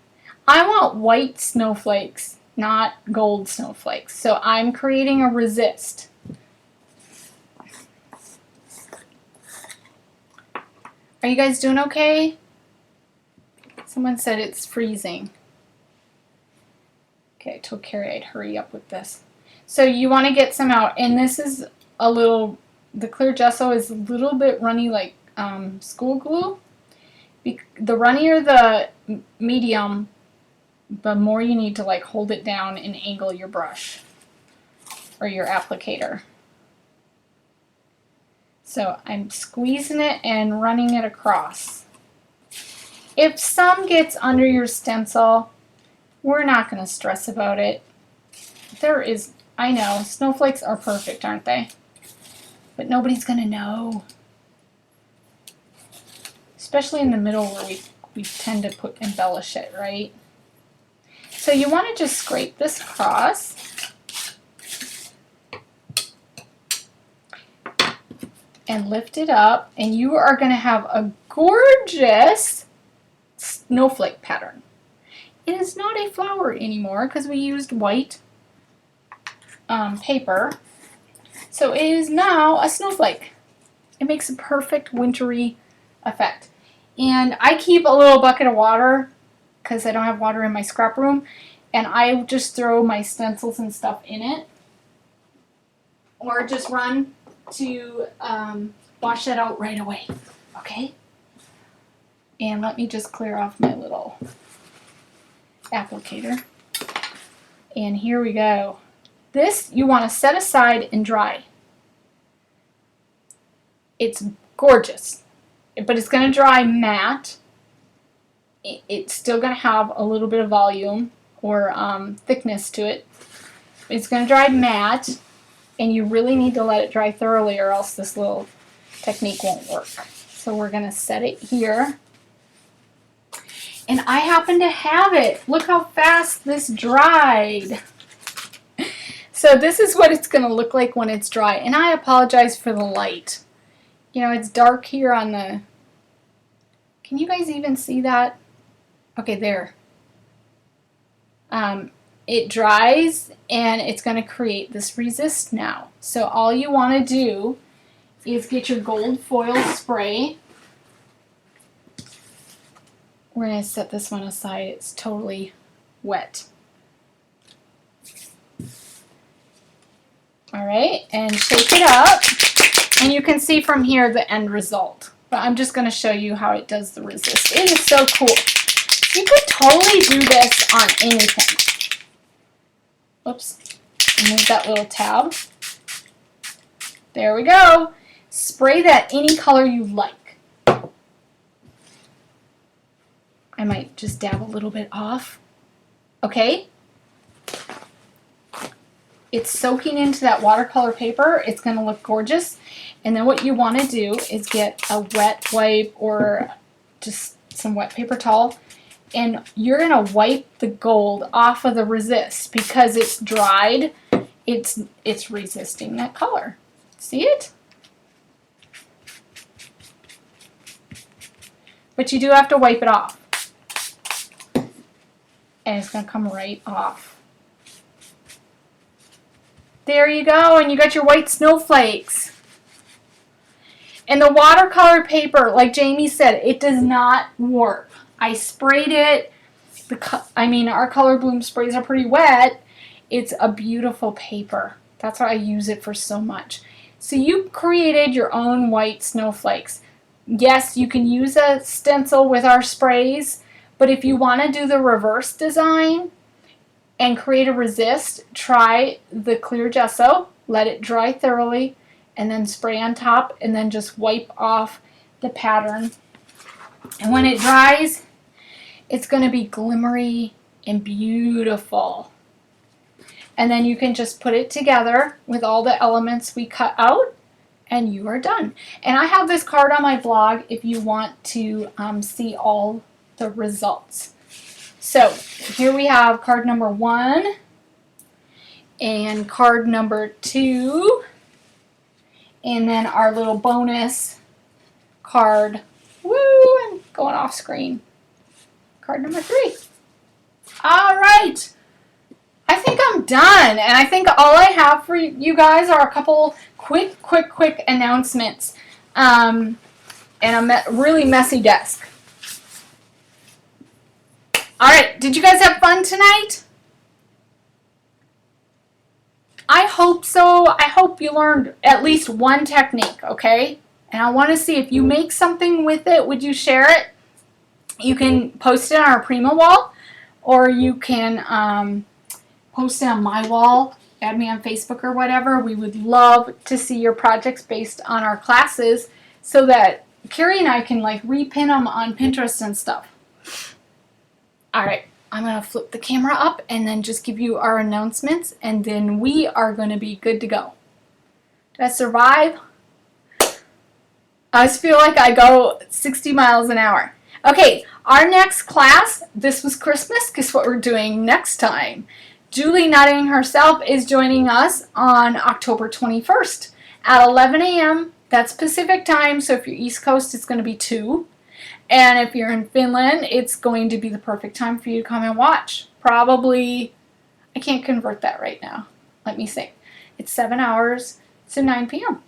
I want white snowflakes, not gold snowflakes. So I'm creating a resist. Are you guys doing okay? Someone said it's freezing. Okay, I told Carrie I'd hurry up with this. So you want to get some out, and this is a little, the clear gesso is a little bit runny like school glue. The runnier the medium, the more you need to like hold it down and angle your brush or your applicator. So I'm squeezing it and running it across. If some gets under your stencil, we're not going to stress about it. I know, snowflakes are perfect, aren't they? But nobody's going to know. Especially in the middle where we tend to embellish it, right? So you want to just scrape this across. And lift it up, and you are going to have a gorgeous snowflake pattern. It is not a flower anymore because we used white paper. So it is now a snowflake. It makes a perfect wintry effect. And I keep a little bucket of water because I don't have water in my scrap room, and I just throw my stencils and stuff in it, or just run to wash that out right away, okay? And let me just clear off my little applicator. And here we go. This you want to set aside and dry. It's gorgeous, but it's going to dry matte. It's still going to have a little bit of volume or thickness to it. It's going to dry matte. And you really need to let it dry thoroughly or else this little technique won't work. So we're going to set it here. And I happen to have it. Look how fast this dried. So this is what it's going to look like when it's dry. And I apologize for the light. You know, it's dark here on the... Can you guys even see that? Okay, there. It dries and it's going to create this resist now. So all you want to do is get your gold foil spray. We're going to set this one aside. It's totally wet. All right, and shake it up. And you can see from here the end result. But I'm just going to show you how it does the resist. It is so cool. You could totally do this on anything. Oops, remove that little tab. There we go. Spray that any color you like. I might just dab a little bit off. Okay. It's soaking into that watercolor paper. It's going to look gorgeous. And then what you want to do is get a wet wipe or just some wet paper towel. And you're going to wipe the gold off of the resist because it's dried. It's resisting that color. See it? But you do have to wipe it off. And it's going to come right off. There you go, and you got your white snowflakes. And the watercolor paper, like Jamie said, it does not warp. I sprayed it. Our Color Bloom sprays are pretty wet. It's a beautiful paper. That's why I use it for so much. So you created your own white snowflakes. Yes, you can use a stencil with our sprays, but if you want to do the reverse design and create a resist, try the clear gesso, let it dry thoroughly, and then spray on top, and then just wipe off the pattern. And when it dries, it's going to be glimmery and beautiful. And then you can just put it together with all the elements we cut out, and you are done. And I have this card on my blog if you want to see all the results. So here we have card number 1 and card number 2, and then our little bonus card. Woo! I'm going off screen. Card number 3. All right. I think I'm done, and I think all I have for you guys are a couple quick announcements, and a really messy desk. All right, did you guys have fun tonight? I hope so. I hope you learned at least one technique, okay? And I want to see if you make something with it, would you share it? You can post it on our Prima wall, or you can post it on my wall, add me on Facebook or whatever. We would love to see your projects based on our classes so that Carrie and I can like repin them on Pinterest and stuff. All right, I'm going to flip the camera up and then just give you our announcements, and then we are going to be good to go. Did I survive? I just feel like I go 60 miles an hour. Okay, our next class, this was Christmas. Guess what we're doing next time? Julie Nutting herself is joining us on October 21st at 11 a.m. That's Pacific time, so if you're East Coast, it's going to be 2. And if you're in Finland, it's going to be the perfect time for you to come and watch. Probably, I can't convert that right now. Let me see. It's 7 hours to 9 p.m.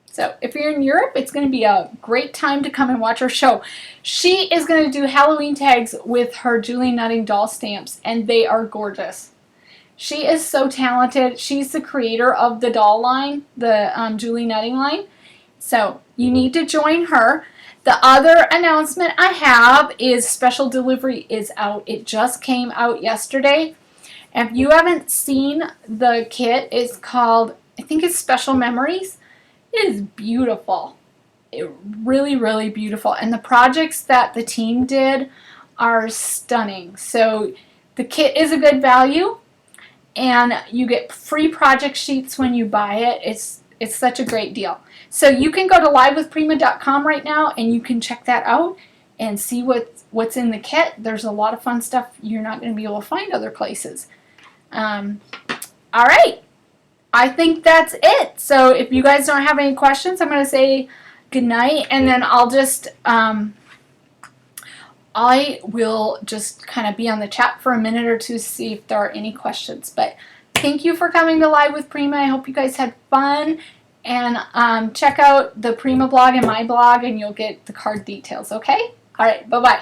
So if you're in Europe, it's going to be a great time to come and watch her show. She is going to do Halloween tags with her Julie Nutting doll stamps, and they are gorgeous. She is so talented. She's the creator of the doll line, the Julie Nutting line. So you need to join her. The other announcement I have is special delivery is out. It just came out yesterday. If you haven't seen the kit, it's called, I think it's Special Memories. It is beautiful. Really, really beautiful. And the projects that the team did are stunning. So the kit is a good value, and you get free project sheets when you buy it. It's such a great deal. So you can go to livewithprima.com right now, and you can check that out and see what's in the kit. There's a lot of fun stuff you're not going to be able to find other places. All right. I think that's it. So if you guys don't have any questions, I'm going to say good night, and then I'll just I will just kind of be on the chat for a minute or two to see if there are any questions. But thank you for coming to Live with Prima. I hope you guys had fun, and check out the Prima blog and my blog, and you'll get the card details. Okay? All right. Bye-bye.